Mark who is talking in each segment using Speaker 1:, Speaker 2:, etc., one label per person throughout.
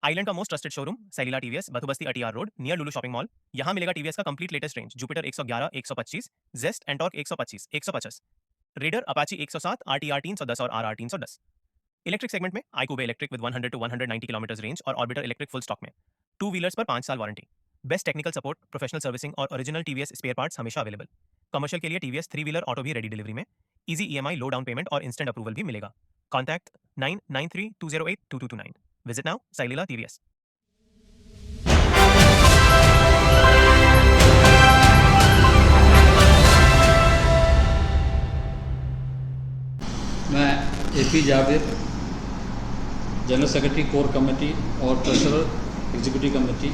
Speaker 1: Island का most trusted showroom Saileela TVS, Bathubasti ATR road, near Lulu shopping mall. यहाँ मिलेगा टीवीएस का complete latest range, Jupiter 111, 125, Zest NTorq 125, 150, Raider, Apache 107, RTR 310 और RR 310। Electric segment में iQube electric with 100 to 190 kilometre range और Orbiter electric full stock में। 2 wheelers पर 5 साल warranty, best technical support, professional servicing और ओरिजिनल टीवीएस स्पेयर पार्ट्स हमेशा available. Commercial के लिए टीवीएस 3 व्हीलर ऑटो भी रेडी डिलीवरी में, easy EMI, low down payment और इंस्टेंट अप्रूवल भी मिलेगा। Contact 9932082229। Visit now Saileela TVS.
Speaker 2: मैं A P Javed, general secretary core committee और ट्रेजरर एग्जीक्यूटिव कमेटी,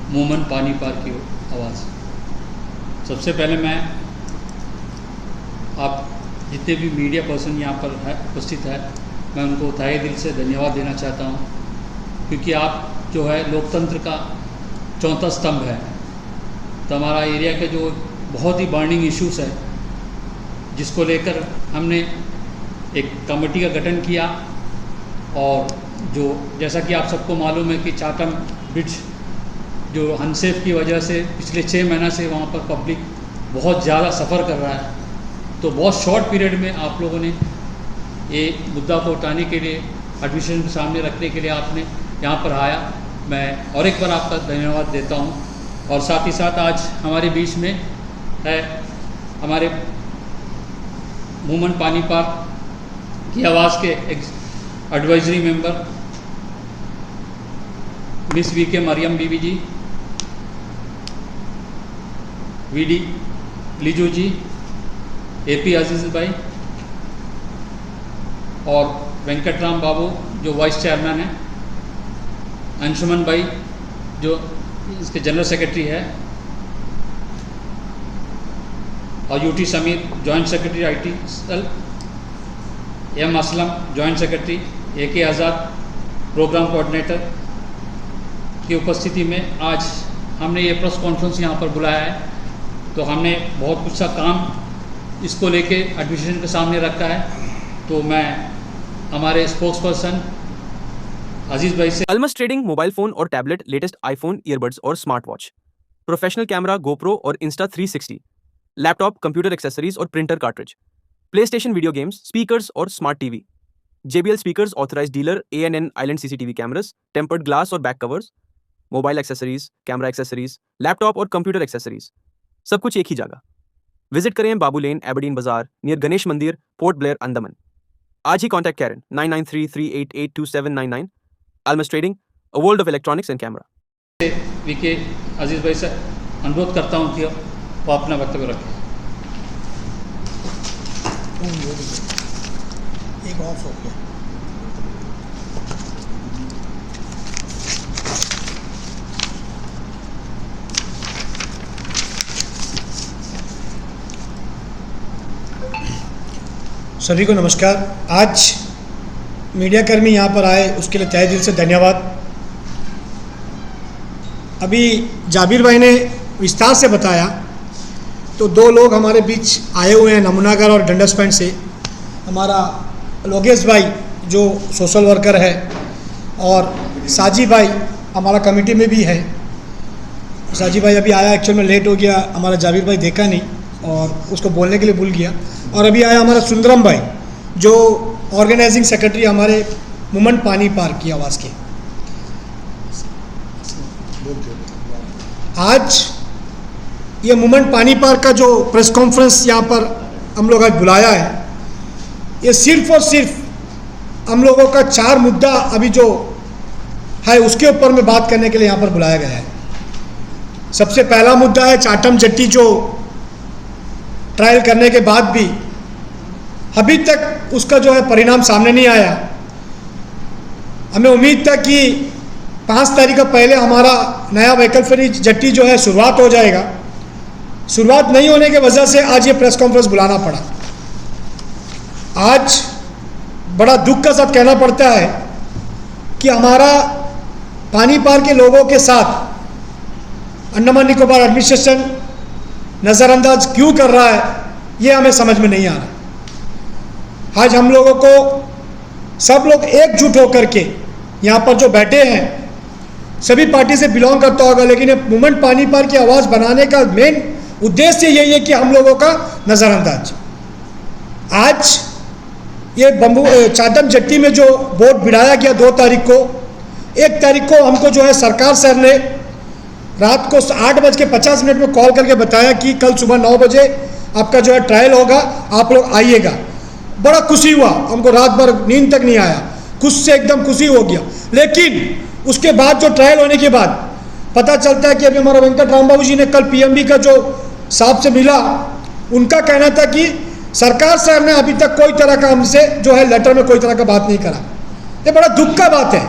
Speaker 2: मूवमेंट पानी पार की आवाज़। सबसे पहले मैं आप जितने भी मीडिया पर्सन यहाँ पर उपस्थित है, मैं उनको तहे दिल से धन्यवाद देना चाहता हूँ, क्योंकि आप जो है लोकतंत्र का चौथा स्तंभ है। तो हमारा एरिया के जो बहुत ही बर्निंग इश्यूज़ है, जिसको लेकर हमने एक कमेटी का गठन किया, और जो जैसा कि आप सबको मालूम है कि चाटम ब्रिज जो अनसेफ की वजह से पिछले 6 महीना से वहाँ पर पब्लिक बहुत ज़्यादा सफ़र कर रहा है। तो बहुत शॉर्ट पीरियड में आप लोगों ने ये मुद्दा को उठाने के लिए, एडमिशन के सामने रखने के लिए आपने यहाँ पर आया। मैं और एक बार आपका धन्यवाद देता हूँ। और साथ ही साथ आज हमारे बीच में है हमारे मूवमेंट पानी पार की आवाज़ के advisory member Miss V K Mariam Bibi ji, V D Liju ji, A P Aziz भाई और वेंकटराम बाबू जो वाइस चेयरमैन है, अंशुमन भाई जो इसके जनरल सेक्रेटरी है, और UT Sameer joint secretary IT cell, M Aslam joint secretary, AK Azad programme coordinator की उपस्थिति में आज हमने ये प्रेस कॉन्फ्रेंस यहाँ पर बुलाया है। तो हमने बहुत कुछ सा काम इसको लेके एडमिनिस्ट्रेशन के सामने रखा है। तो मैं हमारे स्पोक्स पर्सन अजीज भाई से।
Speaker 3: अल्मस ट्रेडिंग मोबाइल फोन और टैबलेट, लेटेस्ट आईफोन, ईयरबड्स और smart watch, professional camera, GoPro और इंस्टा 360, लैपटॉप, कंप्यूटर एक्सेसरीज और printer cartridge, PlayStation video games, speakers और smart TV, JBL speakers, authorised dealer, ANN island CCTV cameras, tempered glass और back covers, mobile accessories, camera accessories, laptop और computer accessories, सब कुछ एक ही जगह। Visit करें Babu lane, Aberdeen Bazaar, near Ganesh मंदिर, पोर्ट ब्लेयर, अंडमान। आज ही कॉन्टैक्ट करें 9933882799। Almas trading, a world of electronics and camera.
Speaker 2: V K Aziz भाई से अनुरोध करता हूँ कि वो अपना वक्तव्य रखें।
Speaker 4: एक ऑफ हो गया। सभी को नमस्कार। आज मीडिया कर्मी यहाँ पर आए उसके लिए तहे दिल से धन्यवाद। अभी जाबिर भाई ने विस्तार से बताया, तो 2 लोग हमारे बीच आए हुए हैं नमूनागर और डंडस पॉइंट से। हमारा लोकेश भाई जो सोशल वर्कर है, और साजी भाई हमारा कमेटी में भी है। साजी भाई अभी आया, एक्चुअल में लेट हो गया, हमारा जाबिर भाई देखा नहीं और उसको बोलने के लिए भूल गया। और अभी आया हमारा सुंदरम भाई जो ऑर्गेनाइजिंग सेक्रेटरी हमारे मूवमेंट पानी पार की आवाज़ के। आज ये मूवमेंट पानी पार का जो प्रेस कॉन्फ्रेंस यहाँ पर हम लोग आज बुलाया है, ये सिर्फ और सिर्फ हम लोगों का 4 मुद्दा अभी जो है उसके ऊपर में बात करने के लिए यहाँ पर बुलाया गया है। सबसे पहला मुद्दा है चाटम जट्टी, जो ट्रायल करने के बाद भी अभी तक उसका जो है परिणाम सामने नहीं आया। हमें उम्मीद था कि 5 तारीख का पहले हमारा नया व्हीकल फ्री जट्टी जो है शुरुआत हो जाएगा। शुरुआत नहीं होने की वजह से आज ये प्रेस कॉन्फ्रेंस बुलाना पड़ा। आज बड़ा दुख का साथ कहना पड़ता है कि हमारा पानी पार के लोगों के साथ अंडमान निकोबार एडमिनिस्ट्रेशन नज़रअंदाज क्यों कर रहा है, ये हमें समझ में नहीं आ रहा। आज हम लोगों को सब लोग एकजुट होकर के यहाँ पर जो बैठे हैं, सभी पार्टी से बिलोंग करता होगा, लेकिन ये मूवमेंट पानी पार की आवाज़ बनाने का मेन उद्देश्य यही है कि हम लोगों का नज़रअंदाज। आज ये चादम जट्टी में जो बोर्ड बिड़ाया गया 2 तारीख को, 1 तारीख को हमको जो है सरकार सर ने रात को 8:50 में कॉल करके बताया कि कल सुबह 9 बजे आपका जो है ट्रायल होगा, आप लोग आइएगा। बड़ा खुशी हुआ, हमको रात भर नींद तक नहीं आया, खुश से एकदम खुशी हो गया। लेकिन उसके बाद जो ट्रायल होने के बाद पता चलता है कि अभी हमारा वेंकट राम बाबू जी ने कल पीएमबी का जो साहब से मिला, उनका कहना था कि सरकार साहब ने अभी तक कोई तरह का हमसे जो है लेटर में कोई तरह का बात नहीं करा। ये बड़ा दुख का बात है।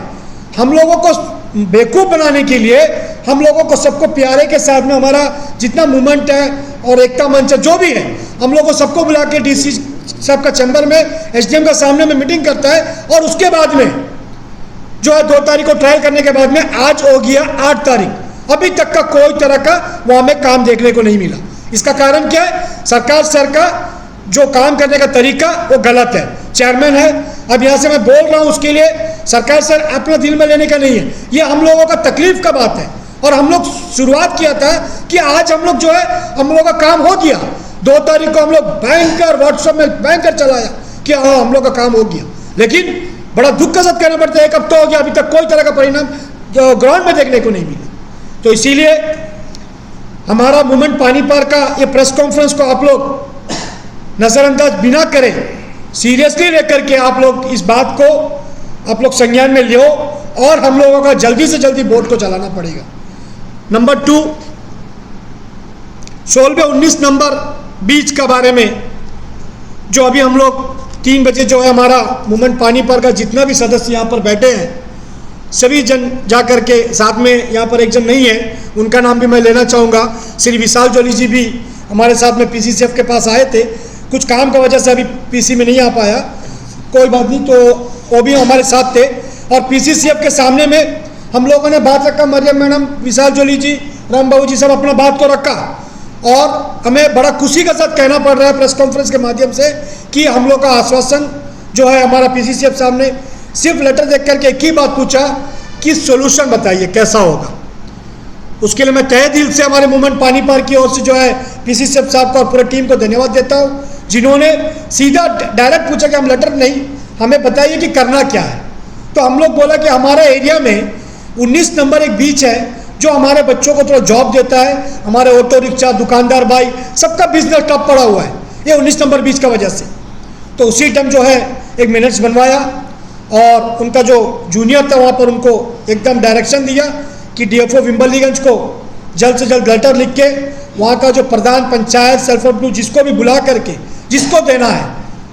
Speaker 4: हम लोगों को बेवकूफ़ बनाने के लिए, हम लोगों को सबको प्यारे के साथ में हमारा जितना मूवमेंट है और एकता मंच है जो भी है, हम लोगों को सबको बुला के डीसी साहब का चैम्बर में, एसडीएम का सामने में मीटिंग करता है, और उसके बाद में जो है 2 तारीख को ट्रायल करने के बाद में आज हो गया 8 तारीख, अभी तक का कोई तरह का वहाँ में काम देखने को नहीं मिला। इसका कारण क्या है? सरकार सर का जो काम करने का तरीका वो गलत है। चेयरमैन है, अब यहाँ से मैं बोल रहा हूँ, उसके लिए सरकार सर अपना दिल में लेने का नहीं है, ये हम लोगों का तकलीफ का बात है। और हम लोग शुरुआत किया था कि आज हम लोग जो है हम लोगों का काम हो गया। 2 तारीख को हम लोग भयंकर व्हाट्सएप में भयंकर चलाया कि हाँ हम लोग का काम हो गया, लेकिन बड़ा दुख का साथ कहना पड़ता है 1 हफ्ता हो गया, अभी तक कोई तरह का परिणाम ग्राउंड में देखने को नहीं मिला। तो इसीलिए हमारा मूवमेंट पानी पार का ये प्रेस कॉन्फ्रेंस को आप लोग नज़रअंदाज बिना करें, सीरियसली लेकर के आप लोग इस बात को आप लोग संज्ञान में लियो, और हम लोगों का जल्दी से जल्दी बोर्ड को चलाना पड़ेगा। नंबर 2, 16-19 नंबर बीच का बारे में जो अभी हम लोग 3 बजे जो है हमारा मूवमेंट पानी पार का जितना भी सदस्य यहाँ पर बैठे हैं, सभी जन जा कर के साथ में, यहाँ पर एक जन नहीं है, उनका नाम भी मैं लेना चाहूँगा, श्री विशाल जोली जी भी हमारे साथ में पीसीसीएफ के पास आए थे, कुछ काम की वजह से अभी पीसी में नहीं आ पाया, कोई बात नहीं, तो वो भी हमारे साथ थे। और पीसीसीएफ के सामने में हम लोगों ने बात रखा, मरियम मैडम, विशाल जोली जी, राम बाबू जी सब अपना बात को रखा, और हमें बड़ा खुशी के साथ कहना पड़ रहा है प्रेस कॉन्फ्रेंस के माध्यम से कि हम लोग का आश्वासन जो है हमारा पीसीसीएफ सामने सिर्फ लेटर देख करके एक ही बात पूछा कि सोल्यूशन बताइए कैसा होगा। उसके लिए मैं तहे दिल से हमारे मूवमेंट पानी पार की ओर से जो है पीसीसीएफ साहब को और पूरे टीम को धन्यवाद देता हूँ, जिन्होंने सीधा डायरेक्ट पूछा कि हम लेटर नहीं, हमें बताइए कि करना क्या है। तो हम लोग बोला कि हमारे एरिया में 19 नंबर एक बीच है जो हमारे बच्चों को थोड़ा जॉब देता है, हमारे ऑटो रिक्शा, दुकानदार भाई, सबका बिजनेस टॉप पड़ा हुआ है ये 19 नंबर बीच का वजह से। तो उसी टाइम जो है एक मिनट्स बनवाया, और उनका जो जूनियर था वहाँ पर उनको एकदम डायरेक्शन दिया कि डीएफओ विम्बलीगंज को जल्द से जल्द लेटर लिख के वहाँ का जो प्रधान पंचायत सेल्फ हेल्प ग्रुप जिसको भी बुला करके जिसको देना है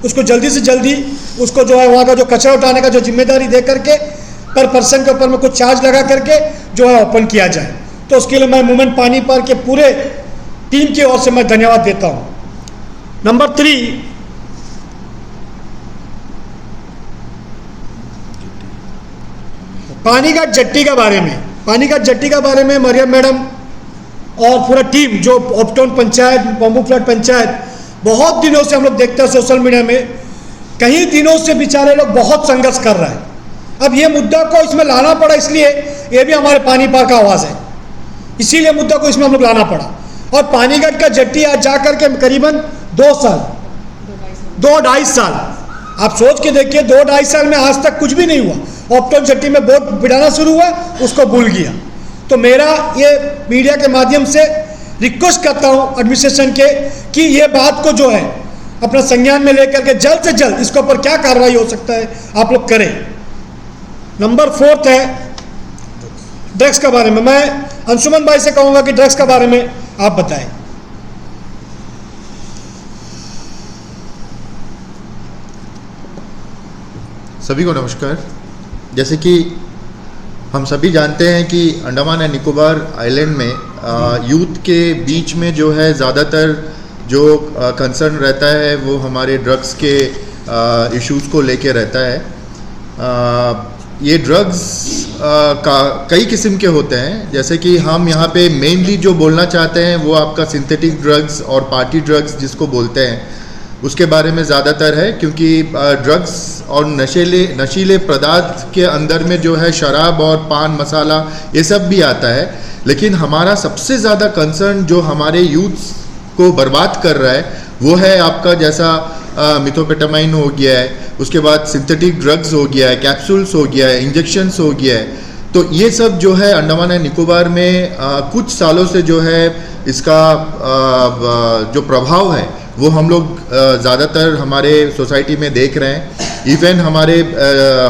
Speaker 4: उसको जल्दी से जल्दी उसको जो है वहाँ का जो कचरा उठाने का जो जिम्मेदारी दे करके पर पर्सन के ऊपर में कुछ चार्ज लगा करके जो है ओपन किया जाए। तो उसके लिए मैं मूवमेंट पानी पार के पूरे टीम की ओर से मैं धन्यवाद देता हूँ। नंबर 3, पानीघाट जट्टी के बारे में, पानीघाट जट्टी के बारे में मरियम मैडम और पूरा टीम जो ऑपटाउन पंचायत, बम्बू फ्लैट पंचायत, बहुत दिनों से हम लोग देखते हैं सोशल मीडिया में, कई दिनों से बेचारे लोग बहुत संघर्ष कर रहे हैं। अब ये मुद्दा को इसमें लाना पड़ा, इसलिए ये भी हमारे पानी पार का आवाज़ है, इसीलिए मुद्दा को इसमें हम लोग लाना पड़ा। और पानीघाट का जट्टी आज जा कर के करीबन 2-2.5 साल आप सोच के देखिए, 2-2.5 साल में आज तक कुछ भी नहीं हुआ। ऑपटाउन जट्टी में बोट बिड़ाना शुरू हुआ, उसको भूल गया। तो मेरा ये मीडिया के माध्यम से रिक्वेस्ट करता हूँ एडमिनिस्ट्रेशन के कि ये बात को जो है अपना संज्ञान में लेकर के जल्द से जल्द इसके ऊपर क्या कार्रवाई हो सकता है आप लोग करें। नंबर 4 है ड्रग्स के बारे में। मैं अंशुमन भाई से कहूँगा कि ड्रग्स के बारे में आप बताएं।
Speaker 5: सभी को नमस्कार। जैसे कि हम सभी जानते हैं कि अंडमान एंड निकोबार आइलैंड में यूथ के बीच में जो है ज़्यादातर जो कंसर्न रहता है वो हमारे ड्रग्स के इश्यूज़ को लेके रहता है। ये ड्रग्स का कई किस्म के होते हैं, जैसे कि हम यहाँ पे मेनली जो बोलना चाहते हैं वो आपका सिंथेटिक ड्रग्स और पार्टी ड्रग्स जिसको बोलते हैं। उसके बारे में ज़्यादातर है, क्योंकि ड्रग्स और नशीले पदार्थ के अंदर में जो है शराब और पान मसाला ये सब भी आता है। लेकिन हमारा सबसे ज़्यादा कंसर्न जो हमारे यूथ को बर्बाद कर रहा है वो है आपका जैसा मिथोपेटामाइन हो गया है, उसके बाद सिंथेटिक ड्रग्स हो गया है, कैप्सूल्स हो गया है, इंजेक्शंस हो गया है। तो ये सब जो है अंडमान एंड निकोबार में कुछ सालों से जो है इसका जो प्रभाव है वो हम लोग ज़्यादातर हमारे सोसाइटी में देख रहे हैं। इवन हमारे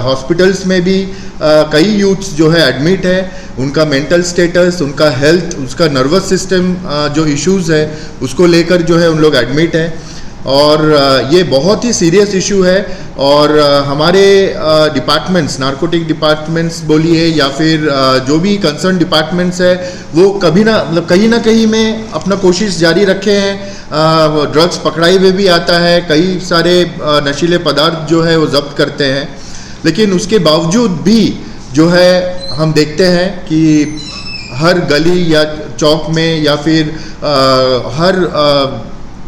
Speaker 5: हॉस्पिटल्स में भी कई यूथ्स जो है एडमिट है, उनका मेंटल स्टेटस, उनका हेल्थ, उसका नर्वस सिस्टम जो इश्यूज़ है उसको लेकर जो है उन लोग एडमिट हैं। और ये बहुत ही सीरियस इशू है। और हमारे डिपार्टमेंट्स, नारकोटिक डिपार्टमेंट्स बोलिए या फिर जो भी कंसर्न डिपार्टमेंट्स है वो कभी ना मतलब कहीं ना कहीं में अपना कोशिश जारी रखे हैं। ड्रग्स पकड़ाई में भी आता है, कई सारे नशीले पदार्थ जो है वो जब्त करते हैं, लेकिन उसके बावजूद भी जो है हम देखते हैं कि हर गली या चौक में या फिर हर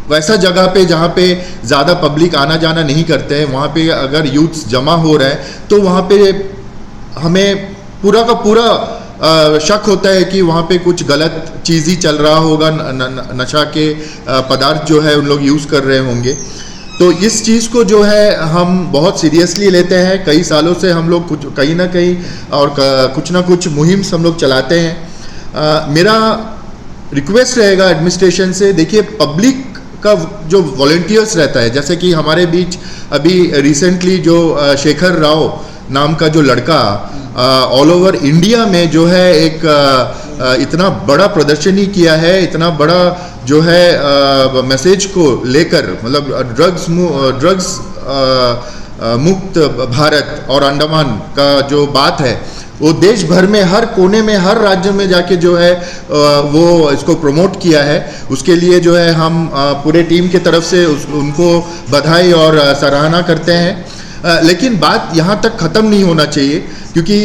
Speaker 5: वैसा जगह पे जहाँ पे ज़्यादा पब्लिक आना जाना नहीं करते हैं, वहाँ पे अगर यूथ्स जमा हो रहे हैं तो वहाँ पे हमें पूरा का पूरा शक होता है कि वहाँ पे कुछ गलत चीज़ ही चल रहा होगा, नशा के पदार्थ जो है उन लोग यूज़ कर रहे होंगे। तो इस चीज़ को जो है हम बहुत सीरियसली लेते हैं। कई सालों से हम लोग कुछ कहीं ना कहीं और कुछ ना कुछ मुहिम हम लोग चलाते हैं। मेरा रिक्वेस्ट रहेगा एडमिनिस्ट्रेशन से, देखिए पब्लिक का जो वॉलंटियर्स रहता है, जैसे कि हमारे बीच अभी रिसेंटली जो शेखर राव नाम का जो लड़का ऑल ओवर इंडिया में जो है एक इतना बड़ा प्रदर्शनी किया है, इतना बड़ा जो है मैसेज को लेकर, मतलब ड्रग्स मुक्त भारत और अंडमान का जो बात है वो देश भर में हर कोने में हर राज्य में जाके जो है वो इसको प्रमोट किया है। उसके लिए जो है हम पूरे टीम के तरफ से उनको बधाई और सराहना करते हैं। लेकिन बात यहाँ तक ख़त्म नहीं होना चाहिए, क्योंकि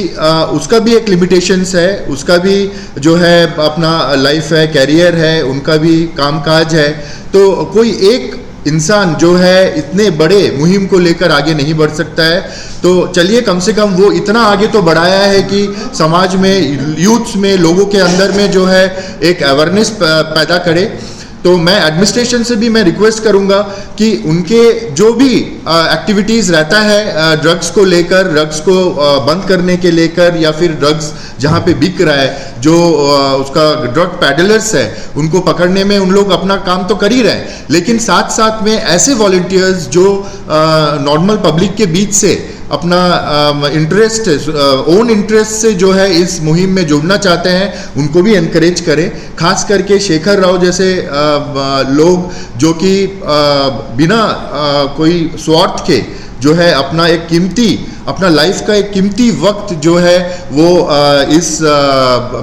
Speaker 5: उसका भी एक लिमिटेशंस है, उसका भी जो है अपना लाइफ है, कैरियर है, उनका भी कामकाज है। तो कोई एक इंसान जो है इतने बड़े मुहिम को लेकर आगे नहीं बढ़ सकता है। तो चलिए कम से कम वो इतना आगे तो बढ़ाया है कि समाज में, यूथ्स में, लोगों के अंदर में जो है एक अवेयरनेस पैदा करे। तो मैं एडमिनिस्ट्रेशन से भी मैं रिक्वेस्ट करूंगा कि उनके जो भी एक्टिविटीज़ रहता है ड्रग्स को लेकर, ड्रग्स को बंद करने के लेकर, या फिर ड्रग्स जहाँ पे बिक रहा है, जो उसका ड्रग पैडलर्स है उनको पकड़ने में उन लोग अपना काम तो कर ही रहे हैं, लेकिन साथ साथ में ऐसे वॉलंटियर्स जो नॉर्मल पब्लिक के बीच से अपना इंटरेस्ट, ओन इंटरेस्ट से जो है इस मुहिम में जुड़ना चाहते हैं, उनको भी एनकरेज करें। खास करके शेखर राव जैसे लोग जो कि बिना कोई स्वार्थ के जो है अपना लाइफ का एक कीमती वक्त जो है वो इस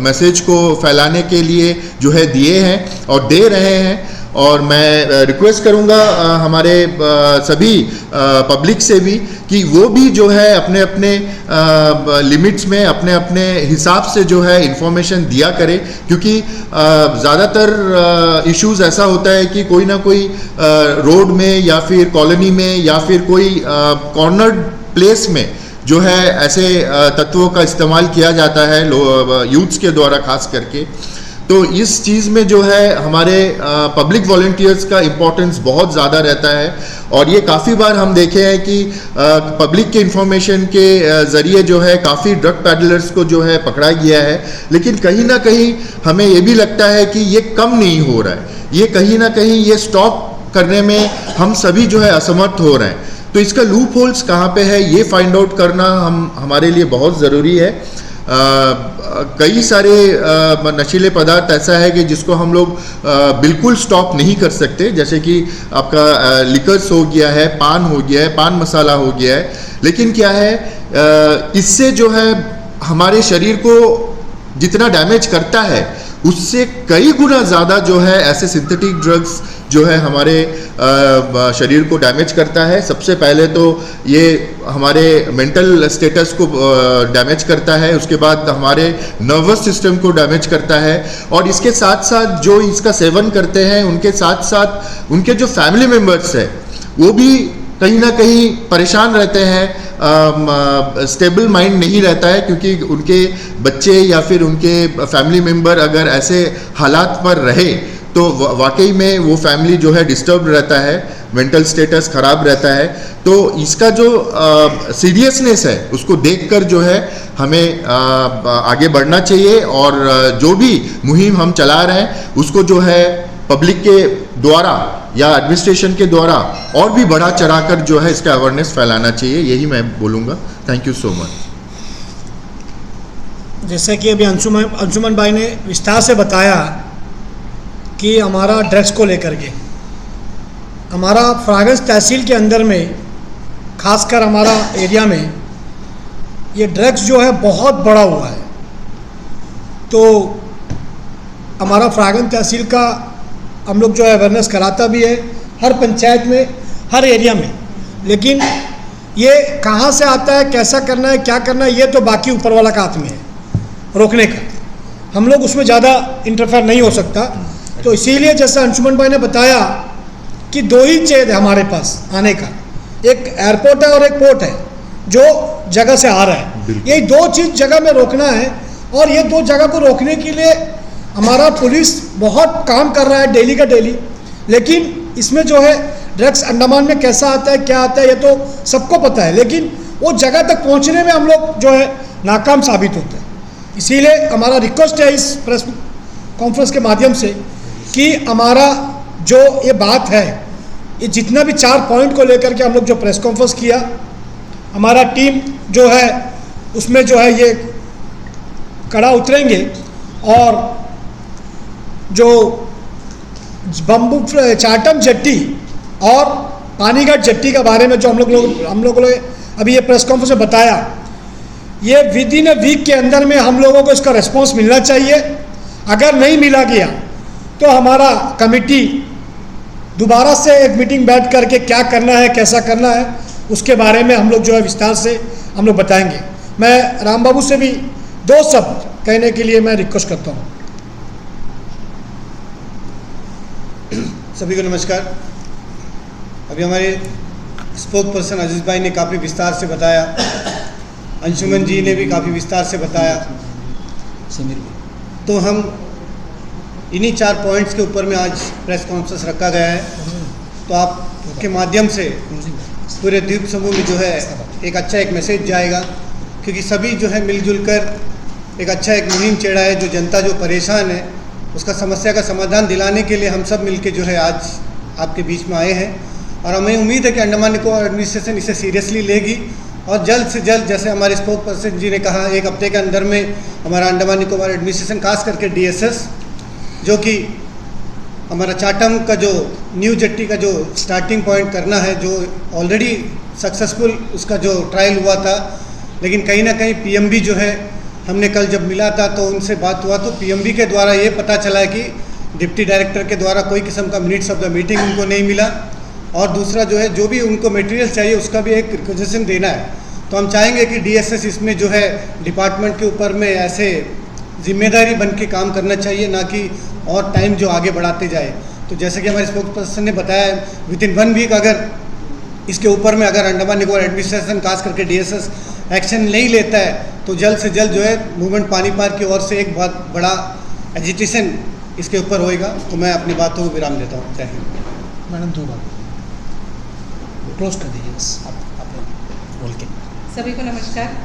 Speaker 5: मैसेज को फैलाने के लिए जो है दिए हैं और दे रहे हैं। और मैं रिक्वेस्ट करूंगा हमारे सभी पब्लिक से भी कि वो भी जो है अपने अपने लिमिट्स में, अपने अपने हिसाब से जो है इंफॉर्मेशन दिया करे, क्योंकि ज़्यादातर इश्यूज ऐसा होता है कि कोई ना कोई रोड में या फिर कॉलोनी में या फिर कोई कॉर्नर्ड प्लेस में जो है ऐसे तत्वों का इस्तेमाल किया जाता है यूथ्स के द्वारा खास करके। तो इस चीज़ में जो है हमारे पब्लिक वॉलंटियर्स का इम्पोर्टेंस बहुत ज़्यादा रहता है। और ये काफ़ी बार हम देखे हैं कि पब्लिक के इंफॉर्मेशन के ज़रिए जो है काफ़ी ड्रग पैडलर्स को जो है पकड़ा गया है, लेकिन कहीं ना कहीं हमें ये भी लगता है कि ये कम नहीं हो रहा है, ये कहीं ना कहीं ये स्टॉप करने में हम सभी जो है असमर्थ हो रहे हैं। तो इसका लूप होल्स कहाँ पे है ये फाइंड आउट करना हमारे लिए बहुत ज़रूरी है। कई सारे नशीले पदार्थ ऐसा है कि जिसको हम लोग बिल्कुल स्टॉप नहीं कर सकते, जैसे कि आपका लिकर्स हो गया है, पान हो गया है, पान मसाला हो गया है। लेकिन क्या है, इससे जो है हमारे शरीर को जितना डैमेज करता है उससे कई गुना ज़्यादा जो है ऐसे सिंथेटिक ड्रग्स जो है हमारे शरीर को डैमेज करता है। सबसे पहले तो ये हमारे मेंटल स्टेटस को डैमेज करता है, उसके बाद हमारे नर्वस सिस्टम को डैमेज करता है, और इसके साथ साथ जो इसका सेवन करते हैं उनके साथ साथ उनके जो फैमिली मेम्बर्स है वो भी कहीं ना कहीं परेशान रहते हैं, स्टेबल माइंड नहीं रहता है, क्योंकि उनके बच्चे या फिर उनके फैमिली मेम्बर अगर ऐसे हालात पर रहे तो वाकई में वो फैमिली जो है डिस्टर्ब रहता है, मेंटल स्टेटस ख़राब रहता है। तो इसका जो सीरियसनेस है उसको देखकर जो है हमें आगे बढ़ना चाहिए, और जो भी मुहिम हम चला रहे हैं उसको जो है पब्लिक के द्वारा या एडमिनिस्ट्रेशन के द्वारा और भी बढ़ा चढ़ाकर जो है इसका अवेयरनेस फैलाना चाहिए, यही मैं बोलूँगा। Thank you so much.
Speaker 4: जैसे कि अभी अंशुमन भाई ने विस्तार से बताया कि हमारा ड्रग्स को लेकर के हमारा फ्रागंज तहसील के अंदर में, खासकर हमारा एरिया में ये ड्रग्स जो है बहुत बड़ा हुआ है। तो हमारा फ्रागंज तहसील का हम लोग जो है अवेयरनेस कराता भी है हर पंचायत में, हर एरिया में, लेकिन ये कहाँ से आता है, कैसा करना है, क्या करना है, ये तो बाकी ऊपर वाला का हाथ में है रोकने का। हम लोग उसमें ज़्यादा इंटरफेयर नहीं हो सकता। तो इसीलिए जैसा अंशुमन भाई ने बताया कि दो ही चीज़ है हमारे पास आने का, एक एयरपोर्ट है और एक पोर्ट है जो जगह से आ रहा है। ये दो चीज़ जगह में रोकना है, और ये दो जगह को रोकने के लिए हमारा पुलिस बहुत काम कर रहा है डेली का डेली। लेकिन इसमें जो है ड्रग्स अंडमान में कैसा आता है, क्या आता है, ये तो सबको पता है, लेकिन वो जगह तक पहुंचने में हम लोग जो है नाकाम साबित होते हैं। इसीलिए हमारा रिक्वेस्ट है इस प्रेस कॉन्फ्रेंस के माध्यम से कि हमारा जो ये बात है, ये जितना भी 4 पॉइंट को लेकर के हम लोग जो प्रेस कॉन्फ्रेंस किया, हमारा टीम जो है उसमें जो है ये कड़ा उतरेंगे, और जो बम्बू चाटम जेट्टी और पानीघाट जेट्टी के बारे में जो हम लोगों ने अभी ये प्रेस कॉन्फ्रेंस में बताया, ये विद इन अ वीक के अंदर में हम लोगों को इसका रिस्पॉन्स मिलना चाहिए। अगर नहीं मिला गया तो हमारा कमेटी दोबारा से एक मीटिंग बैठ करके क्या करना है, कैसा करना है, उसके बारे में हम लोग जो है विस्तार से हम लोग बताएंगे। मैं राम बाबू से भी 2 शब्द कहने के लिए मैं रिक्वेस्ट करता हूँ।
Speaker 6: सभी को नमस्कार। अभी हमारे स्पोक पर्सन अजीज भाई ने काफ़ी विस्तार से बताया, अंशुमन जी ने भी काफ़ी विस्तार से बताया। तो हम इन्हीं 4 पॉइंट्स के ऊपर में आज प्रेस कॉन्फ्रेंस रखा गया है। तो आपके माध्यम से पूरे द्वीप समूह में जो है एक मैसेज जाएगा, क्योंकि सभी जो है मिलजुल कर एक मुहिम छेड़ा है। जो जनता जो परेशान है उसका समस्या का समाधान दिलाने के लिए हम सब मिलके जो है आज आपके बीच में आए हैं, और हमें उम्मीद है कि अंडमान निकोबार एडमिनिस्ट्रेशन इसे सीरियसली लेगी, और जल्द से जल्द, जैसे हमारे स्पोक पर्सन जी ने कहा, 1 हफ्ते के अंदर में हमारा अंडमान निकोबार एडमिनिस्ट्रेशन खास करके DSS, जो कि हमारा चाटम का जो न्यू जेट्टी का जो स्टार्टिंग पॉइंट करना है, जो ऑलरेडी सक्सेसफुल उसका जो ट्रायल हुआ था, लेकिन कहीं ना कहीं PMB जो है, हमने कल जब मिला था तो उनसे बात हुआ तो PMB के द्वारा ये पता चला है कि डिप्टी डायरेक्टर के द्वारा कोई किस्म का मिनट्स ऑफ द मीटिंग उनको नहीं मिला, और दूसरा जो है जो भी उनको मटेरियल चाहिए उसका भी एक रिक्वेजिशन देना है। तो हम चाहेंगे कि DSS इसमें जो है डिपार्टमेंट के ऊपर में ऐसे जिम्मेदारी बन के काम करना चाहिए, ना कि और टाइम जो आगे बढ़ाते जाए। तो जैसे कि हमारे स्पोक्स पर्सन ने बताया, विद इन 1 वीक अगर इसके ऊपर में अगर अंडमान निकोबार एडमिनिस्ट्रेशन खास करके DSS एक्शन नहीं लेता है तो जल्द से जल्द जो है मूवमेंट पानी पार की ओर से एक बहुत बड़ा एजिटेशन इसके ऊपर होएगा। तो मैं अपनी बातों को विराम देता हूँ। जय हिंद।
Speaker 4: मैडम 2 बार क्लोज कर दीजिए बस आप बोल के।
Speaker 7: सभी को नमस्कार।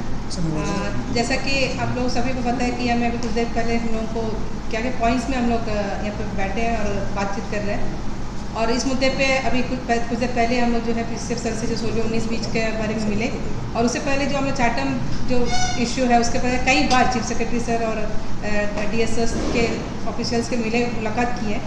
Speaker 7: जैसा कि आप लोग सभी को पता है कि हमें अभी कुछ देर पहले हम लोगों को क्या क्या पॉइंट्स में हम लोग यहाँ पे बैठे हैं और बातचीत कर रहे हैं, और इस मुद्दे पे अभी कुछ देर पहले हम लोग जो है सिर्फ सर से जो 16-19 बीच के बारे में मिले, और उससे पहले जो हमने चाटम जो इश्यू है उसके पहले कई बार चीफ सेक्रेटरी सर और DSS के ऑफिशियल्स के मिले, मुलाकात की है।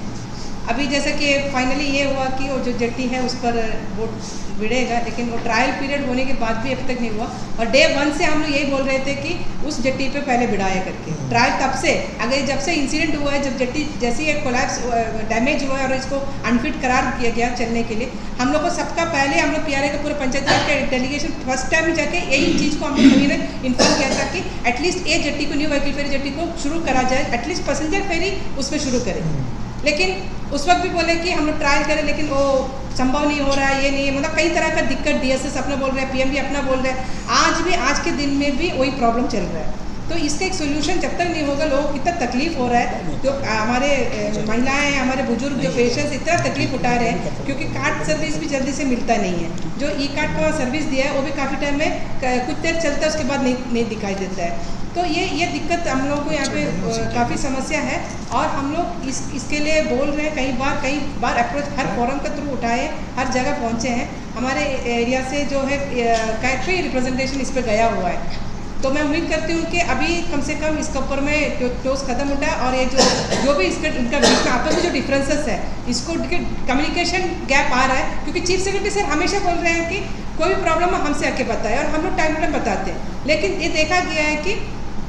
Speaker 7: अभी जैसा कि फाइनली ये हुआ कि वो जो जेट्टी है उस पर वोट भिड़ेगा, लेकिन वो ट्रायल पीरियड होने के बाद भी अभी तक नहीं हुआ, और डे 1 से हम लोग यही बोल रहे थे कि उस जेट्टी पे पहले भिड़ाया करके ट्रायल। तब से अगर जब से इंसिडेंट हुआ है, जब जेट्टी जैसे एक कोलैप्स डैमेज हुआ है और इसको अनफिट करार किया गया चलने के लिए, हम लोग को सबका पहले हम लोग PRA के पूरे पंचायत के डेलीगेशन फर्स्ट टाइम जाके यही चीज़ को हम लोग सभी ने इन्फॉर्म किया था कि एटलीस्ट ये जेट्टी को, न्यू व्हीकल फेरी जेट्टी को शुरू करा जाए, एटलीस्ट पैसेंजर फेरी उसमें शुरू करें। लेकिन उस वक्त भी बोले कि हम लोग ट्रायल करें, लेकिन वो संभव नहीं हो रहा है, ये नहीं है, मतलब कई तरह का दिक्कत, DSS अपना बोल रहे हैं, PM भी अपना बोल रहे हैं, आज के दिन में भी वही प्रॉब्लम चल रहा है। तो इसका एक सोल्यूशन जब तक नहीं होगा, लोगों को कितना तकलीफ हो रहा है, जो हमारे महिलाएं, हमारे बुजुर्ग, जो पेशेंट्स इतना तकलीफ उठा रहे हैं, क्योंकि कार्ड सर्विस भी जल्दी से मिलता नहीं है। जो E-कार्ड का सर्विस दिया है वो भी काफ़ी टाइम में कुछ देर चलता है, उसके बाद नहीं दिखाई देता है। तो ये दिक्कत हम लोगों को यहाँ पे काफ़ी समस्या है, और हम लोग इसके लिए बोल रहे हैं, कई बार अप्रोच हर फोरम के थ्रू उठाए, हर जगह पहुँचे हैं। हमारे एरिया से जो है काफ़ी रिप्रेजेंटेशन इस पर गया हुआ है। तो मैं उम्मीद करती हूँ कि अभी कम से कम इसके ऊपर में ठोस कदम उठा, और ये जो भी इनका बीच में आपस में जो डिफरेंसेस है, इसको कम्युनिकेशन गैप आ रहा है, क्योंकि चीफ सेक्रेटरी सर हमेशा बोल रहे हैं कि कोई भी प्रॉब्लम हमसे आके बताए, और हम लोग टाइम टू टाइम बताते हैं। लेकिन ये देखा गया है कि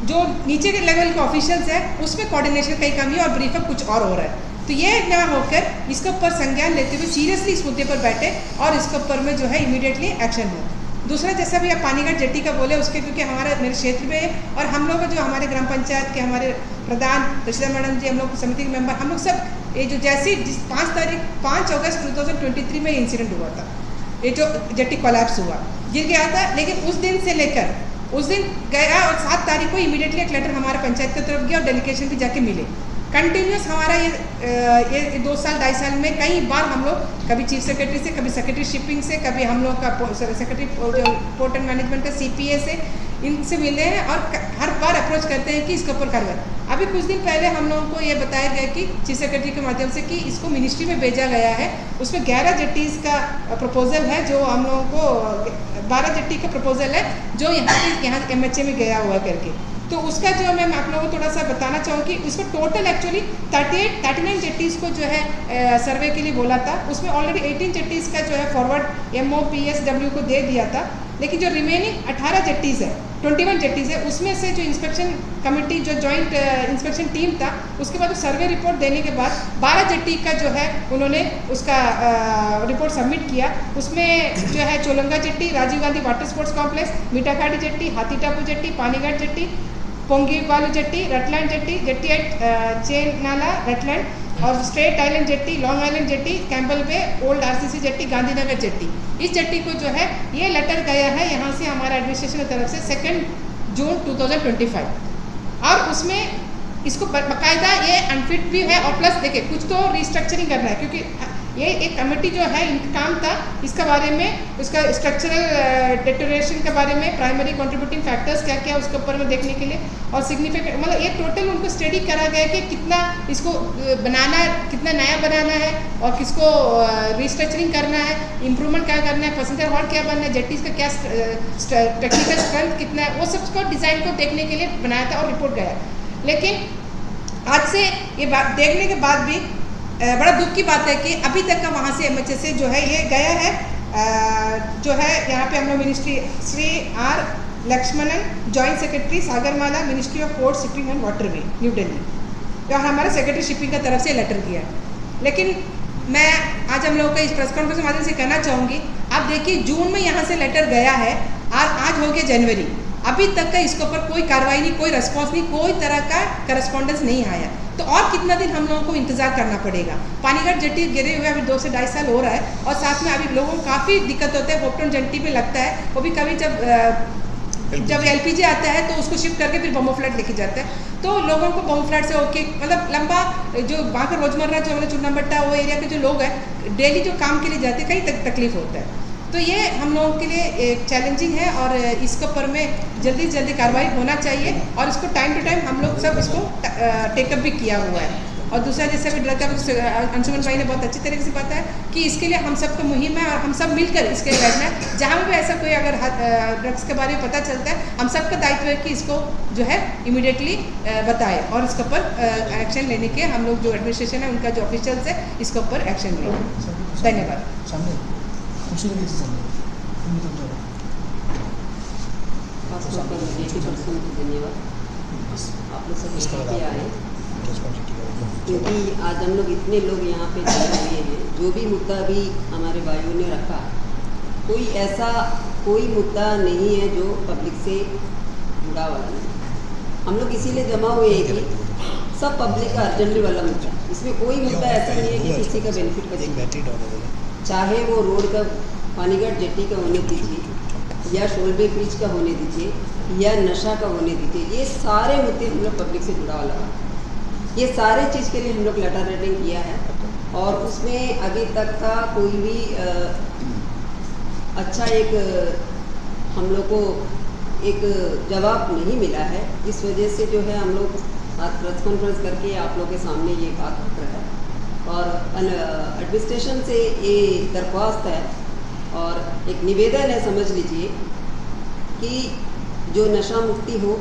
Speaker 7: जो नीचे के लेवल के ऑफिशियल्स है, उसमें कोऑर्डिनेशन कहीं कमी है, और ब्रीफअप कुछ और हो रहा है। तो ये ना होकर इसके ऊपर संज्ञान लेते हुए सीरियसली इस मुद्दे पर बैठे, और इसके ऊपर में जो है इमीडिएटली एक्शन हो। दूसरा, जैसा भी आप पानीगढ़ जेट्टी का बोले, उसके क्योंकि मेरे क्षेत्र में, और हम लोग जो हमारे ग्राम पंचायत के हमारे प्रधान रशीदा मैडम जी, हम लोग समिति के मेंबर, हम लोग सब ये जो जैसे 5 अगस्त 2023 में इंसिडेंट हुआ था, ये जो जेट्टी कोलैप्स हुआ, गिर गया था, लेकिन उस दिन से लेकर उस दिन गया, और 7 तारीख को इमीडिएटली एक लेटर हमारा पंचायत की तरफ गया, और डेलीगेशन भी जाके मिले। कंटिन्यूस हमारा ये 2 साल 2.5 साल में कई बार हम लोग, कभी चीफ सेक्रेटरी से, कभी सेक्रेटरी शिपिंग से, कभी हम लोग का सेक्रेटरी जो पोर्ट एंड मैनेजमेंट का CPA से, इनसे मिले हैं, और हर बार अप्रोच करते हैं कि इसके ऊपर कार्रवाई। अभी कुछ दिन पहले हम लोगों को ये बताया गया कि चीफ सेक्रेटरी के माध्यम से कि इसको मिनिस्ट्री में भेजा गया है, उसमें 11 जेट्टीज़ का प्रपोजल है, जो हम लोगों को 12 जेट्टी का प्रपोजल है, जो यहाँ MHA में गया हुआ करके। तो उसका जो मैं आप लोगों को थोड़ा सा बताना चाहूँगी, उसको टोटल एक्चुअली 39 जेट्टीज़ को जो है सर्वे के लिए बोला था, उसमें ऑलरेडी 18 जेट्टीज़ का जो है फॉरवर्ड MOPSW को दे दिया था, लेकिन जो रिमेनिंग 18 जेट्टीज़ है, 21 जेट्टीज़ है, उसमें से जो इंस्पेक्शन कमेटी, जो जॉइंट इंस्पेक्शन टीम था, उसके बाद सर्वे रिपोर्ट देने के बाद 12 जेट्टी का जो है उन्होंने उसका रिपोर्ट सबमिट किया। उसमें जो है Cholunga jetty, Rajiv Gandhi water sports complex, Mithakhari jetty, Hathi Tapu jetty, Panigarh jetty, Pongi Balu jetty, Rutland jetty at Chain Nala Rutland, और Strait Island jetty, Long Island jetty, Campbell Bay, old RCC jetty, Gandhinagar jetty. इस जेट्टी को जो है ये लेटर गया है यहाँ से हमारा एडमिनिस्ट्रेशन की तरफ से 2 जून 2025, और उसमें इसको बाकायदा ये अनफिट भी है, और प्लस देखिए कुछ तो रिस्ट्रक्चरिंग करना है, क्योंकि ये एक कमेटी जो है इनका काम था इसका बारे में, उसका स्ट्रक्चरल डिटोरेशन के बारे में, प्राइमरी कंट्रीब्यूटिंग फैक्टर्स क्या क्या उसके ऊपर में देखने के लिए, और सिग्निफिकेंट मतलब ये टोटल उनको स्टडी करा गया कि कितना इसको बनाना, कितना नया बनाना है, और किसको रिस्ट्रक्चरिंग करना है, इम्प्रूवमेंट क्या करना है, पैसेंजर हॉल क्या बनना है, जेट्टीज़ का क्या टेक्निकल स्ट्रेंथ कितना है, वो सबको डिज़ाइन को देखने के लिए बनाया था और रिपोर्ट गया। लेकिन आज से ये बात देखने के बाद भी बड़ा दुख की बात है कि अभी तक का वहाँ से MHA से जो है ये गया है, जो है यहाँ पे हम लोग ministry Shri R Lakshmanan, joint secretary Sagarmala, ministry of port shipping and waterway, new Delhi, और हमारे सेक्रेटरी शिपिंग की तरफ से लेटर किया है। लेकिन मैं आज हम लोगों को इस प्रेस कॉन्फ्रेंस के माध्यम से कहना चाहूँगी, आप देखिए जून में यहाँ से लेटर गया है, आज हो गया जनवरी, अभी तक का इसके ऊपर कोई कार्रवाई नहीं, कोई रिस्पॉन्स नहीं, कोई तरह का करस्पॉन्डेंस नहीं आया। तो और कितना दिन हम लोगों को इंतजार करना पड़ेगा। पानीगढ़ जेट्टी गिरे हुए अभी 2 से 2.5 साल हो रहा है, और साथ में अभी लोगों को काफ़ी दिक्कत होता है, होपटन जेट्टी पे लगता है, वो भी कभी जब LPG आता है तो उसको शिफ्ट करके फिर बम्बो फ्लैट लेके जाता है, तो लोगों को बम्बो फ्लैट से होके मतलब लंबा जो वहाँ का रोजमर्रा जो हमारे चुन्ना भट्टा वो एरिया के जो लोग हैं डेली जो काम के लिए जाते हैं, कहीं तकलीफ होता है। तो ये हम लोगों के लिए एक चैलेंजिंग है, और इसके ऊपर में जल्दी से जल्दी कार्रवाई होना चाहिए, और इसको टाइम टू टाइम हम लोग सब इसको टेकअप भी किया हुआ है। और दूसरा, जैसे अभी ड्रग का अंशुमन भाई ने बहुत अच्छी तरीके से बताया कि इसके लिए हम सबको मुहिम है, और हम सब मिलकर इसके लिए बैठना है। जहाँ भी ऐसा कोई अगर ड्रग्स के बारे में पता चलता है, हम सबका दायित्व है कि इसको जो है इमीडिएटली बताएं, और इसके ऊपर एक्शन लेने के हम लोग जो एडमिनिस्ट्रेशन है उनका जो ऑफिशियल्स है इसके ऊपर एक्शन लें। धन्यवाद।
Speaker 8: धन्यवाद आप लोग सब यहाँ पे आए, क्योंकि आज हम लोग इतने लोग यहाँ पे जमा हुए हैं, जो भी मुद्दा भी हमारे भाइयों ने रखा, कोई मुद्दा नहीं है जो पब्लिक से जुड़ा हुआ नहीं। हम लोग इसीलिए जमा हुए हैं कि सब पब्लिक का अर्जेंटली वाला मुद्दा है। इसमें कोई मुद्दा ऐसा नहीं है कि किसी का बेनिफिट बचेगा, चाहे वो रोड का पानीगढ़ जेट्टी का होने दीजिए या शोलबे ब्रिज का होने दीजिए या नशा का होने दीजिए, ये सारे मुद्दे हम लोग पब्लिक से जुड़ा हुआ लगा, ये सारे चीज़ के लिए हम लोग लेटर राइटिंग किया है और उसमें अभी तक का कोई भी अच्छा एक हम लोग को एक जवाब नहीं मिला है। इस वजह से जो है हम लोग आज प्रेस कॉन्फ्रेंस करके आप लोगों के सामने ये बात कर रहा है और एडमिनिस्ट्रेशन से ये दरख्वास्त है और एक निवेदन है, समझ लीजिए कि जो नशा मुक्ति हो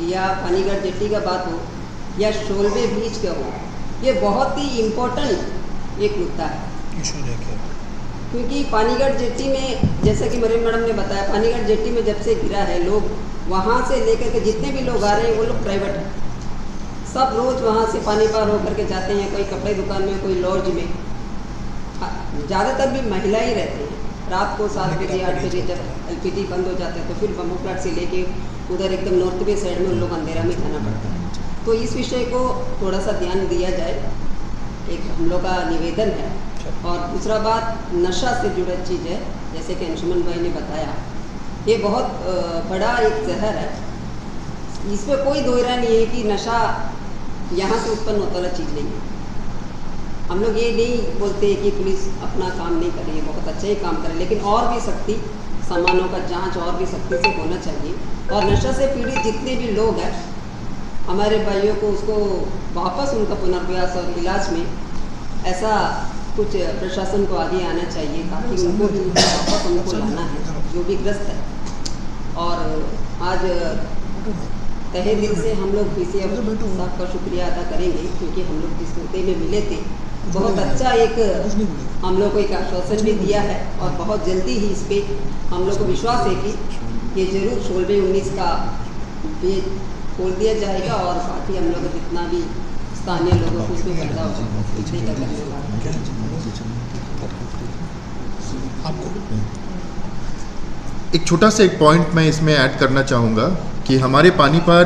Speaker 8: या पानीगढ़ जेट्टी का बात हो या शोलबे ब्रिज का हो, ये बहुत ही इम्पोर्टेंट एक मुद्दा है। क्योंकि पानीगढ़ जेट्टी में जैसा कि मरियम मैडम ने बताया, पानीगढ़ जेट्टी में जब से गिरा है, लोग वहाँ से लेकर के जितने भी लोग आ रहे हैं वो लोग प्राइवेट हैं, सब रोज़ वहाँ से पानी पार होकर के जाते हैं, कोई कपड़े दुकान में, कोई लॉज में, ज़्यादातर भी महिला ही रहते हैं। रात को 7 बजे 8 बजे जब LPG बंद हो जाता है तो फिर बम्बू प्लाट से लेके उधर एकदम नॉर्थ वे साइड में उन लोग अंधेरा में जाना पड़ता है। तो इस विषय को थोड़ा सा ध्यान दिया जाए, एक हम लोग का निवेदन है। और दूसरा बात, नशा से जुड़ा चीज़ है, जैसे कि अंशुमन भाई ने बताया, ये बहुत बड़ा एक जहर है, इसमें कोई दोहरा नहीं है कि नशा यहाँ से उत्पन्न होता वाला चीज़ नहीं है। हम लोग ये नहीं बोलते कि पुलिस अपना काम नहीं कर रही है, बहुत अच्छा ही काम करे, लेकिन और भी सख्ती, सामानों का जांच और भी सख्ती से होना चाहिए। और नशा से पीड़ित जितने भी लोग हैं, हमारे भाइयों को उसको वापस उनका पुनर्वास और इलाज में ऐसा कुछ प्रशासन को आगे आना चाहिए ताकि उनको वापस उनको लाना है जो भी ग्रस्त है। और आज तहे दिल से हम लोग PCA साहब का शुक्रिया अदा करेंगे क्योंकि हम लोग जिस मुद्दे में मिले थे, बहुत अच्छा एक हम लोग को एक आश्वासन भी दिया है और बहुत जल्दी ही इस पर हम लोग को विश्वास है कि ये जरूर शोलबे 19 का ये खोल दिया जाएगा और बाकी हम लोग जितना भी स्थानीय लोगों को उसमें फायदा होगा।
Speaker 5: एक छोटा सा एक पॉइंट मैं इसमें ऐड करना चाहूँगा कि हमारे पानी पार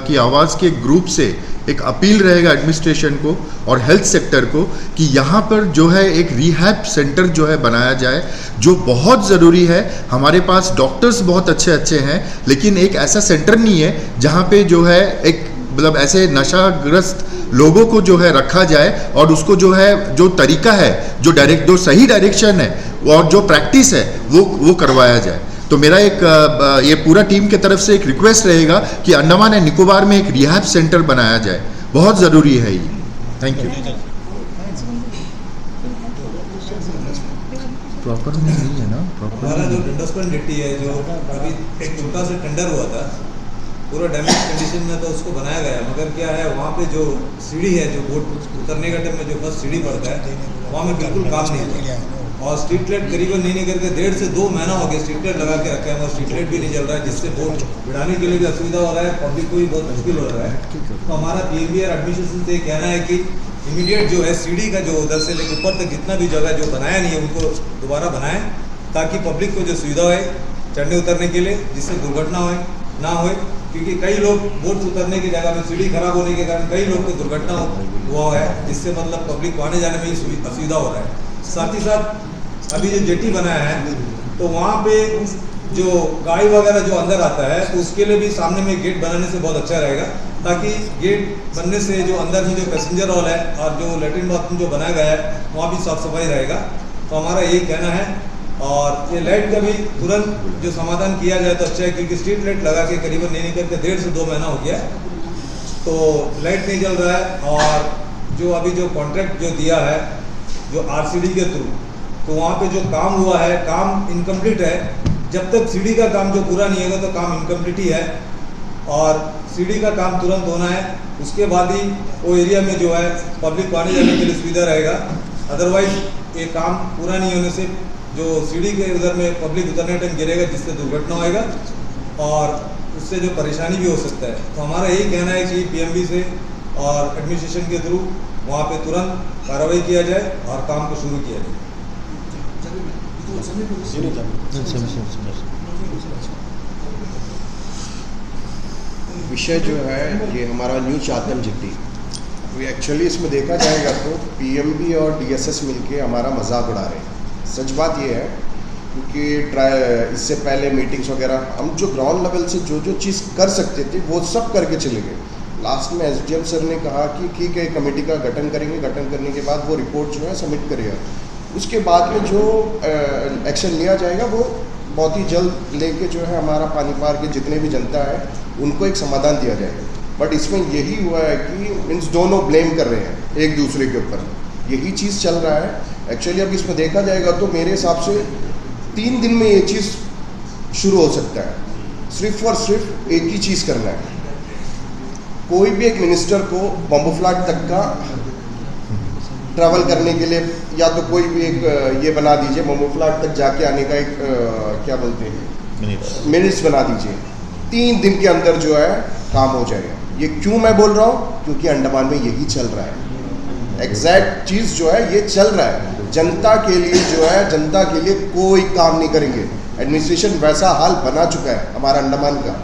Speaker 5: की आवाज़ के ग्रुप से एक अपील रहेगा एडमिनिस्ट्रेशन को और हेल्थ सेक्टर को कि यहाँ पर जो है एक रिहैब सेंटर जो है बनाया जाए, जो बहुत ज़रूरी है। हमारे पास डॉक्टर्स बहुत अच्छे अच्छे हैं, लेकिन एक ऐसा सेंटर नहीं है जहाँ पे जो है एक मतलब ऐसे नशाग्रस्त लोगों को जो है रखा जाए और उसको जो है जो तरीका है, जो सही डायरेक्शन है और जो प्रैक्टिस है वो करवाया जाए। तो मेरा एक ये पूरा टीम के तरफ से एक रिक्वेस्ट रहेगा कि अंडमान एंड निकोबार में एक रिहैब सेंटर बनाया जाए, बहुत ज़रूरी है ये। Thank you. प्रॉपर में नहीं है ना, प्रॉपर
Speaker 9: हमारा जो डंडोस्पन जेट्टी है जो अभी एक छोटा सा टेंडर हुआ था, पूरा डैमेज कंडीशन में तो उसको बनाया गया, मगर क्या है वहाँ पे जो सीढ़ी है, जो बोट उतरने का टाइम में जो फर्स्ट सीढ़ी पड़ता है, वहाँ में बिल्कुल काम नहीं हुआ और स्ट्रीट लाइट करीबन नहीं करके 1.5 से 2 महीना हो गया स्ट्रीट लाइट लगा के रखा है, और स्ट्रीट लाइट भी नहीं चल रहा है, जिससे बोट भिड़ाने के लिए भी असुविधा हो रहा है, पब्लिक को भी बहुत मुश्किल हो रहा है। तो हमारा PMB और एडमिनिस्ट्रेशन से कहना है कि इमीडिएट जो है सीढ़ी का जो उधर से लेकर ऊपर तक जितना भी जगह जो बनाया नहीं है उनको दोबारा बनाएं, ताकि पब्लिक को जो सुविधा है चढ़ने उतरने के लिए, जिससे दुर्घटना ना हो, क्योंकि कई लोग बोट उतरने की जगह में सीढ़ी खराब होने के कारण कई लोग को दुर्घटना हुआ है, जिससे मतलब पब्लिक को आने जाने में ही असुविधा हो रहा है। साथ ही साथ अभी जो जेट्टी बनाया है तो वहाँ पे जो गाड़ी वगैरह जो अंदर आता है तो उसके लिए भी सामने में गेट बनाने से बहुत अच्छा रहेगा, ताकि गेट बनने से जो अंदर ही जो पैसेंजर हॉल है और जो लेटरिन बाथरूम जो बनाया गया है वहाँ भी साफ सफाई रहेगा। तो हमारा यही कहना है। और ये लाइट का भी तुरंत जो समाधान किया जाए तो अच्छा है, क्योंकि स्ट्रीट लाइट लगा के करीबन नहीं करके 1.5 से 2 महीना हो गया तो लाइट नहीं जल रहा है। और जो अभी जो कॉन्ट्रैक्ट जो दिया है जो RCD के थ्रू, तो वहाँ पे जो काम हुआ है काम इनकम्प्लीट है। जब तक सीढ़ी का काम जो पूरा नहीं होगा तो काम इनकम्प्लीट ही है, और सीढ़ी का काम तुरंत होना है, उसके बाद ही वो एरिया में जो है पब्लिक को आने जाने के लिए सुविधा रहेगा। अदरवाइज ये काम पूरा नहीं होने से जो सीढ़ी के उधर में पब्लिक उतरने टाइम गिरेगा, जिससे दुर्घटना होएगा और उससे जो परेशानी भी हो सकता है। तो हमारा यही कहना है कि PMB से और एडमिनिस्ट्रेशन के थ्रू वहाँ पे तुरंत कार्रवाई किया जाए और काम को शुरू किया जाए।
Speaker 10: विषय जो है ये हमारा न्यू चातम जेट्टी, एक्चुअली इसमें देखा जाएगा तो पीएमबी और डीएसएस मिलके हमारा मजाक उड़ा रहे हैं। सच बात ये है क्योंकि इससे पहले मीटिंग्स वगैरह हम जो ग्राउंड लेवल से जो जो चीज़ कर सकते थे वो सब करके चले गए। लास्ट में एसडीएम सर ने कहा कि ठीक है कमेटी का गठन करेंगे, गठन करने के बाद वो रिपोर्ट जो है सबमिट करेगा, उसके बाद में जो एक्शन लिया जाएगा वो बहुत ही जल्द लेके जो है हमारा पानी पार के जितने भी जनता है उनको एक समाधान दिया जाएगा। बट इसमें यही हुआ है कि मीन्स दोनों ब्लेम कर रहे हैं एक दूसरे के ऊपर, यही चीज़ चल रहा है। एक्चुअली अब इसमें देखा जाएगा तो मेरे हिसाब से 3 दिन में ये चीज़ शुरू हो सकता है। सिर्फ और सिर्फ एक ही चीज़ करना है, कोई भी एक मिनिस्टर को बम्बू फ्लैट तक का ट्रैवल करने के लिए या तो कोई भी एक ये बना दीजिए, बम्बू फ्लैट तक जाके आने का एक क्या बोलते हैं मिनट्स बना दीजिए। 3 दिन के अंदर जो है काम हो जाएगा। ये क्यों मैं बोल रहा हूँ, क्योंकि अंडमान में यही चल रहा है, एग्जैक्ट चीज़ जो है ये चल रहा है। जनता के लिए जो है, जनता के लिए कोई काम नहीं करेंगे। एडमिनिस्ट्रेशन वैसा हाल बना चुका है हमारा अंडमान का।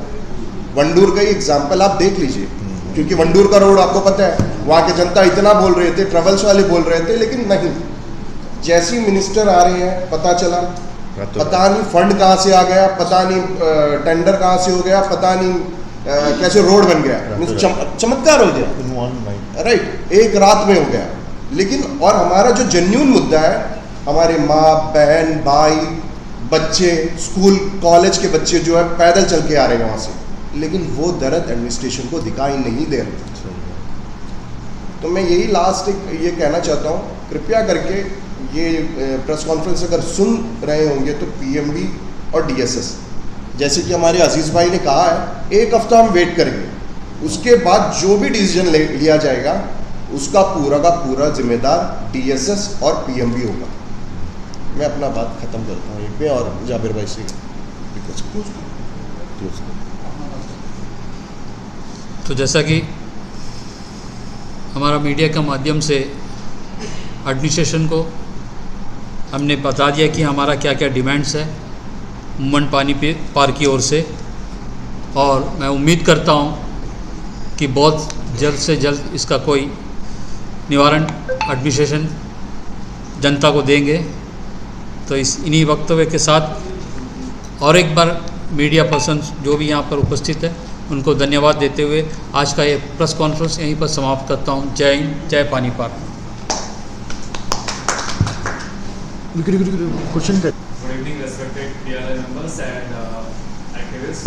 Speaker 10: वंडूर का ही एग्जाम्पल आप देख लीजिए, क्योंकि वंडूर का रोड आपको पता है, वहाँ के जनता इतना बोल रहे थे, ट्रेवल्स वाले बोल रहे थे, लेकिन नहीं, जैसे मिनिस्टर आ रहे हैं पता चला, पता नहीं फंड कहाँ से आ गया, पता नहीं टेंडर कहाँ से हो गया, पता नहीं कैसे रोड बन गया, चमत्कार हो गया, राइट, एक रात में हो गया। लेकिन और हमारा जो जेन्युइन मुद्दा है, हमारे माँ बहन भाई बच्चे, स्कूल कॉलेज के बच्चे जो है पैदल चल के आ रहे हैं वहाँ से, लेकिन वो दर्द एडमिनिस्ट्रेशन को दिखाई नहीं दे रहे। तो मैं यही लास्ट ये कहना चाहता हूँ, कृपया करके ये प्रेस कॉन्फ्रेंस अगर सुन रहे होंगे तो पीएमबी और डीएसएस, जैसे कि हमारे अजीज़ भाई ने कहा है, 1 हफ्ता हम वेट करेंगे, उसके बाद जो भी डिसीजन लिया जाएगा उसका पूरा का पूरा जिम्मेदार डीएसएस और पीएमबी होगा। मैं अपना बात ख़त्म करता हूँ यहीं पे और जाबिर भाई से
Speaker 2: तो जैसा कि हमारा मीडिया के माध्यम से एडमिनिस्ट्रेशन को हमने बता दिया कि हमारा क्या क्या डिमांड्स है मूवमेंट पानी पार की ओर से, और मैं उम्मीद करता हूँ कि बहुत जल्द से जल्द इसका कोई निवारण एडमिनिस्ट्रेशन जनता को देंगे। तो इन्हीं वक्तव्य के साथ और एक बार मीडिया पर्सन जो भी यहाँ पर उपस्थित है उनको धन्यवाद देते हुए आज का ये प्रेस कॉन्फ्रेंस यहीं पर समाप्त करता हूँ। जय हिंद, जय पानी पार।
Speaker 5: Question
Speaker 11: good evening respected PRI members and activist.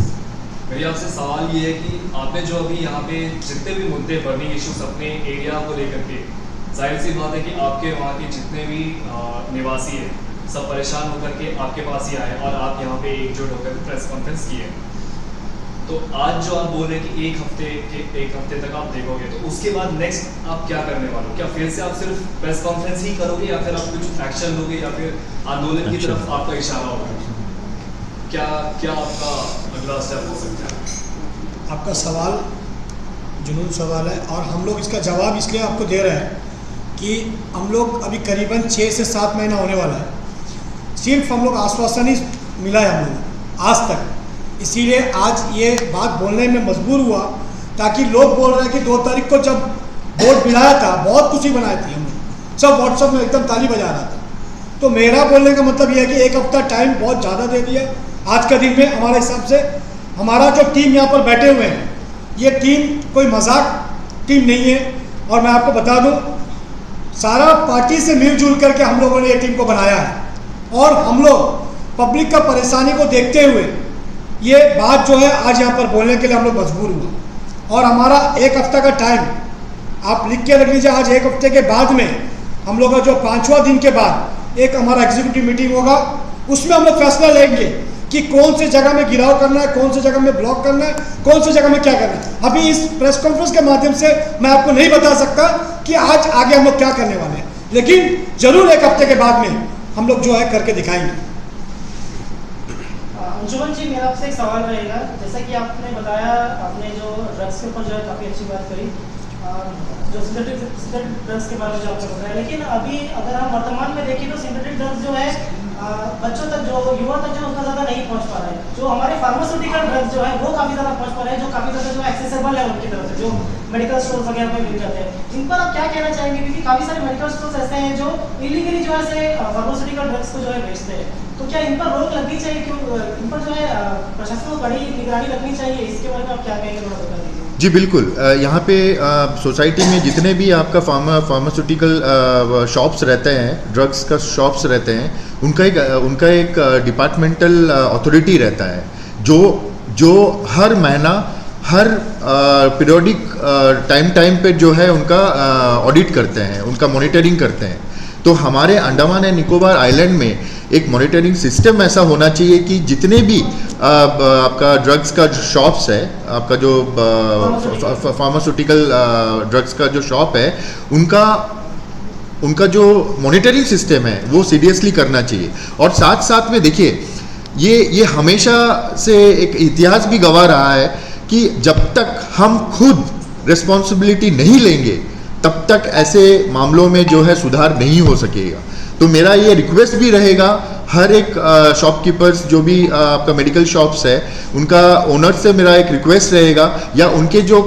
Speaker 11: मेरी आपसे सवाल ये है कि आपने जो अभी यहाँ पे जितने भी मुद्दे बर्निंग इश्यूज अपने एरिया को लेकर के, जाहिर सी बात है कि आपके वहाँ के जितने भी निवासी हैं सब परेशान होकर के आपके पास ही आए और आप यहाँ पे एकजुट होकर प्रेस कॉन्फ्रेंस किए। तो आज जो आप बोल रहे हैं कि एक हफ्ते तक आप देखोगे, तो उसके बाद नेक्स्ट आप क्या करने वाले हो? क्या फिर से आप सिर्फ प्रेस कॉन्फ्रेंस ही करोगे या फिर आप कुछ एक्शन लोगे या फिर आंदोलन की तरफ आपका इशारा होगा? क्या क्या आपका अगला स्टेप हो सकता है?
Speaker 4: आपका सवाल जुनून सवाल है और हम लोग इसका जवाब इसलिए आपको दे रहे हैं कि हम लोग अभी करीबन 6 से 7 महीना होने वाला है, सिर्फ हम लोग आश्वासन ही मिला है हम लोग आज तक। इसीलिए आज ये बात बोलने में मजबूर हुआ, ताकि लोग बोल रहे हैं कि 2 तारीख को जब वोट मिलाया था बहुत खुशी बनाई थी हम लोग, सब व्हाट्सएप में एकदम ताली बजा रहा था। तो मेरा बोलने का मतलब ये है कि 1 हफ्ता टाइम बहुत ज़्यादा दे दिया। आज का दिन में हमारे हिसाब से हमारा जो टीम यहाँ पर बैठे हुए हैं, ये टीम कोई मजाक टीम नहीं है। और मैं आपको बता दूँ, सारा पार्टी से मिलजुल करके हम लोगों ने ये टीम को बनाया है और हम लोग पब्लिक का परेशानी को देखते हुए ये बात जो है आज यहाँ पर बोलने के लिए हम लोग मजबूर हुए। और हमारा 1 हफ्ता का टाइम आप लिख के रख लीजिए। आज 1 हफ्ते के बाद में हम लोग का जो 5वां दिन के बाद एक हमारा एग्जीक्यूटिव मीटिंग होगा, उसमें हम लोग फैसला लेंगे कि कौन से जगह में गिराव करना है, कौन से जगह में ब्लॉक करना है, कौन से जगह में क्या करना है। अभी इस प्रेस कॉन्फ्रेंस के माध्यम से मैं आपको नहीं बता सकता कि आज आगे हम लोग क्या करने वाले हैं, लेकिन जरूर 1 हफ्ते के बाद में हम लोग जो है करके दिखाएंगे।
Speaker 12: अंशुमन जी, मेरा आपसे एक सवाल रहेगा। जैसा कि आपने बताया, आपने जो ड्रग्स के ऊपर जो है काफ़ी अच्छी बात करी, जो सिंथेटिक ड्रग्स के बारे में जो आपने बताया, लेकिन अभी अगर हम वर्तमान में देखें तो सिंथेटिक ड्रग्स जो है बच्चों तक, जो युवा तक जो उतना ज़्यादा नहीं पहुंच पा रहा है। जो हमारे फार्मास्यूटिकल ड्रग्स जो है वो काफ़ी ज़्यादा पहुंच पा रहे हैं, जो काफ़ी ज़्यादा जो एक्सेसिबल है उनकी तरफ से, जो मेडिकल स्टोर्स वगैरह में मिल जाते हैं। इन पर आप क्या कहना चाहेंगे, क्योंकि काफ़ी सारे मेडिकल स्टोर्स ऐसे हैं जो इलीगली जो है फार्मास्यूटिकल ड्रग्स को जो है बेचते हैं, तो क्या इन पर रोक लगनी चाहिए? क्यों इन पर जो है प्रशासन को कड़ी निगरानी रखनी चाहिए? इसके बारे में आप क्या कहेंगे, थोड़ा बता दीजिए।
Speaker 5: जी बिल्कुल, यहाँ पे सोसाइटी में जितने भी आपका फार्मास्यूटिकल शॉप्स रहते हैं, ड्रग्स का शॉप्स रहते हैं, उनका एक डिपार्टमेंटल अथॉरिटी रहता है जो हर महीना हर पीरियोडिक टाइम पे जो है उनका ऑडिट करते हैं, उनका मॉनिटरिंग करते हैं। तो हमारे अंडमान एंड निकोबार आइलैंड में एक मॉनिटरिंग सिस्टम ऐसा होना चाहिए कि जितने भी आपका ड्रग्स का जो शॉप्स है, आपका जो फार्मास्यूटिकल ड्रग्स का जो शॉप है, उनका जो मॉनिटरिंग सिस्टम है वो सीरियसली करना चाहिए। और साथ साथ में देखिए, ये हमेशा से एक इतिहास भी गवाह रहा है कि जब तक हम खुद रिस्पॉन्सिबिलिटी नहीं लेंगे तब तक ऐसे मामलों में जो है सुधार नहीं हो सकेगा। तो मेरा ये रिक्वेस्ट भी रहेगा हर एक शॉपकीपर्स, जो भी आपका मेडिकल शॉप्स है, उनका ओनर से मेरा एक रिक्वेस्ट रहेगा, या उनके जो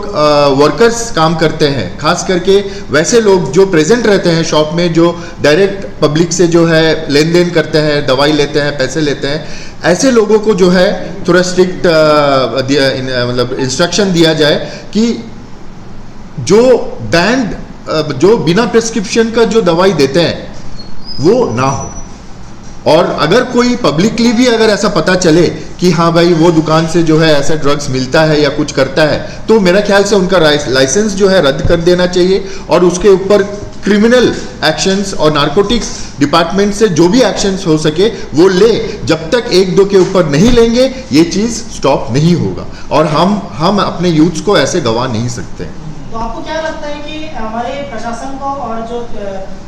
Speaker 5: वर्कर्स काम करते हैं, खास करके वैसे लोग जो प्रेजेंट रहते हैं शॉप में, जो डायरेक्ट पब्लिक से जो है लेन देन करते हैं, दवाई लेते हैं, पैसे लेते हैं, ऐसे लोगों को जो है थोड़ा स्ट्रिक्ट मतलब इंस्ट्रक्शन दिया जाए कि जो बिना प्रिस्क्रिप्शन का जो दवाई देते हैं वो ना हो। और अगर कोई पब्लिकली भी अगर ऐसा पता चले कि हाँ भाई वो दुकान से जो है ऐसा ड्रग्स मिलता है या कुछ करता है, तो मेरा ख्याल से उनका लाइसेंस जो है रद्द कर देना चाहिए और उसके ऊपर क्रिमिनल एक्शंस और नारकोटिक्स डिपार्टमेंट से जो भी एक्शंस हो सके वो ले। जब तक एक दो के ऊपर नहीं लेंगे ये चीज़ स्टॉप नहीं होगा, और हम अपने यूथ्स को ऐसे गवा नहीं सकते।
Speaker 12: तो आपको क्या लगता है कि हमारे प्रशासन को और जो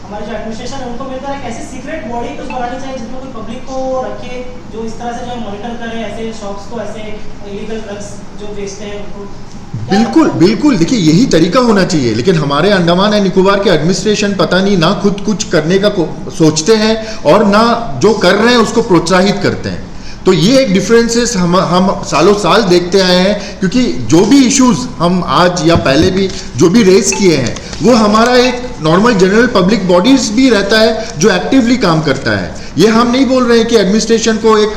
Speaker 12: हमारे जो एडमिनिस्ट्रेशन है उनको मिलकर एक ऐसी सीक्रेट बॉडी कुछ बनानी चाहिए जिसमें कोई पब्लिक को रखे, जो इस तरह से जो मॉनिटर करे ऐसे शॉप्स को, ऐसे इलीगल ड्रग्स जो बेचते हैं उनको?
Speaker 5: बिल्कुल देखिए, यही तरीका होना चाहिए। लेकिन हमारे अंडमान एंड निकोबार के एडमिनिस्ट्रेशन पता नहीं ना खुद कुछ करने का सोचते हैं और ना जो कर रहे हैं उसको प्रोत्साहित करते हैं। तो ये एक डिफरेंसेस हम सालों साल देखते आए हैं, क्योंकि जो भी इश्यूज हम आज या पहले भी जो भी रेस किए हैं वो हमारा एक नॉर्मल जनरल पब्लिक बॉडीज भी रहता है जो एक्टिवली काम करता है। ये हम नहीं बोल रहे हैं कि एडमिनिस्ट्रेशन को एक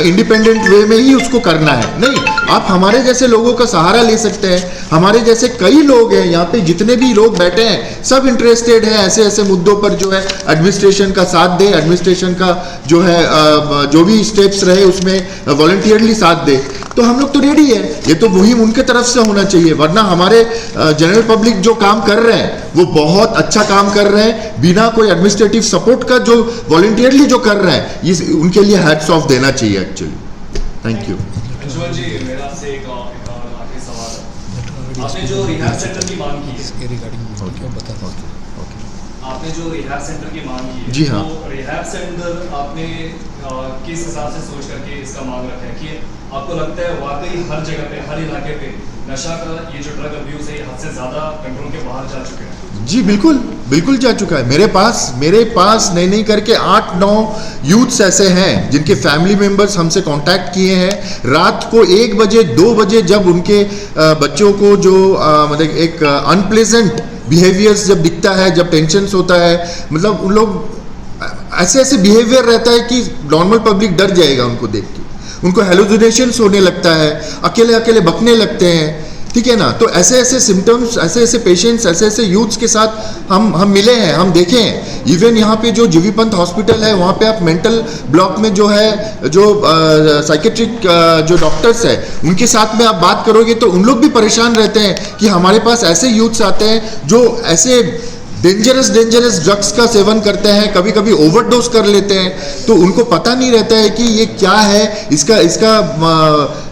Speaker 5: इंडिपेंडेंट वे में ही उसको करना है, नहीं, आप हमारे जैसे लोगों का सहारा ले सकते हैं। हमारे जैसे कई लोग हैं यहाँ पे, जितने भी लोग बैठे हैं सब इंटरेस्टेड हैं ऐसे ऐसे मुद्दों पर जो है एडमिनिस्ट्रेशन का साथ दे, एडमिनिस्ट्रेशन का जो है जो भी स्टेप्स रहे उसमें वॉलंटियरली साथ दे। तो हम लोग तो रेडी है, ये तो मुहिम उनके तरफ से होना चाहिए। वरना हमारे जनरल पब्लिक जो काम कर रहे हैं वो बहुत अच्छा काम कर रहे हैं, बिना कोई एडमिनिस्ट्रेटिव सपोर्ट का जो वॉलंटियरली जो कर रहे हैं, उनके लिए हैट्स ऑफ देना चाहिए actually. Thank you.
Speaker 11: Anshuman ji, मेरा आपसे एक आखिरी सवाल है। आपने जो रिहैब सेंटर की मांग की है, आपने जो रिहैब सेंटर की मांग की है,
Speaker 5: जी हाँ,
Speaker 11: तो रिहैब सेंटर आपने किस हिसाब से सोच करके इसका मांग रखा है? कि आपको लगता है वाकई हर जगह पे, हर इलाके पे नशा का ये जो ड्रग अब्यूज है ये हद से ज़्यादा कंट्रोल के बाहर जा चुके हैं?
Speaker 5: जी बिल्कुल जा चुका है। मेरे पास नहीं करके 8-9 यूथ्स ऐसे हैं जिनके फैमिली मेंबर्स हमसे कांटेक्ट किए हैं। रात को 1 बजे 2 बजे जब उनके बच्चों को जो मतलब एक अनप्लेजेंट बिहेवियर्स जब दिखता है, जब टेंशन्स होता है, मतलब उन लोग ऐसे बिहेवियर रहता है कि नॉर्मल पब्लिक डर जाएगा उनको देख के। उनको हेलुसिनेशंस होने लगता है, अकेले बकने लगते हैं, ठीक है ना। तो ऐसे सिम्टम्स, ऐसे पेशेंट्स, ऐसे यूथ्स के साथ हम मिले हैं, हम देखे हैं। इवन यहाँ पे जो जीवी पंत हॉस्पिटल है वहाँ पे आप मेंटल ब्लॉक में जो है जो साइकेट्रिक जो डॉक्टर्स है उनके साथ में आप बात करोगे तो उन लोग भी परेशान रहते हैं कि हमारे पास ऐसे यूथ्स आते हैं जो ऐसे डेंजरस ड्रग्स का सेवन करते हैं, कभी ओवरडोज कर लेते हैं, तो उनको पता नहीं रहता है कि ये क्या है, इसका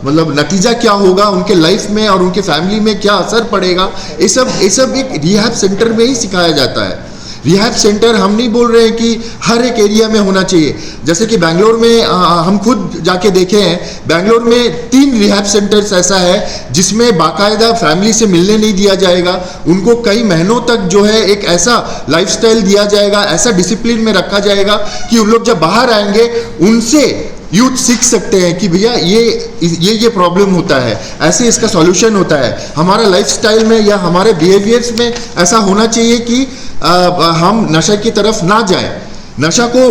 Speaker 5: मतलब नतीजा क्या होगा उनके लाइफ में और उनके फैमिली में क्या असर पड़ेगा। ये सब एक रिहैब सेंटर में ही सिखाया जाता है। रिहैब सेंटर हम नहीं बोल रहे हैं कि हर एक एरिया में होना चाहिए। जैसे कि बेंगलोर में हम खुद जाके देखे हैं, बेंगलोर में 3 रिहैब सेंटर्स ऐसा है जिसमें बाकायदा फैमिली से मिलने नहीं दिया जाएगा, उनको कई महीनों तक जो है एक ऐसा लाइफस्टाइल दिया जाएगा, ऐसा डिसिप्लिन में रखा जाएगा कि उन लोग जब बाहर आएंगे उनसे यूथ सीख सकते हैं कि भैया ये प्रॉब्लम होता है, ऐसे इसका सॉल्यूशन होता है। हमारा लाइफस्टाइल में या हमारे बिहेवियर्स में ऐसा होना चाहिए कि हम नशे की तरफ ना जाएं। नशा को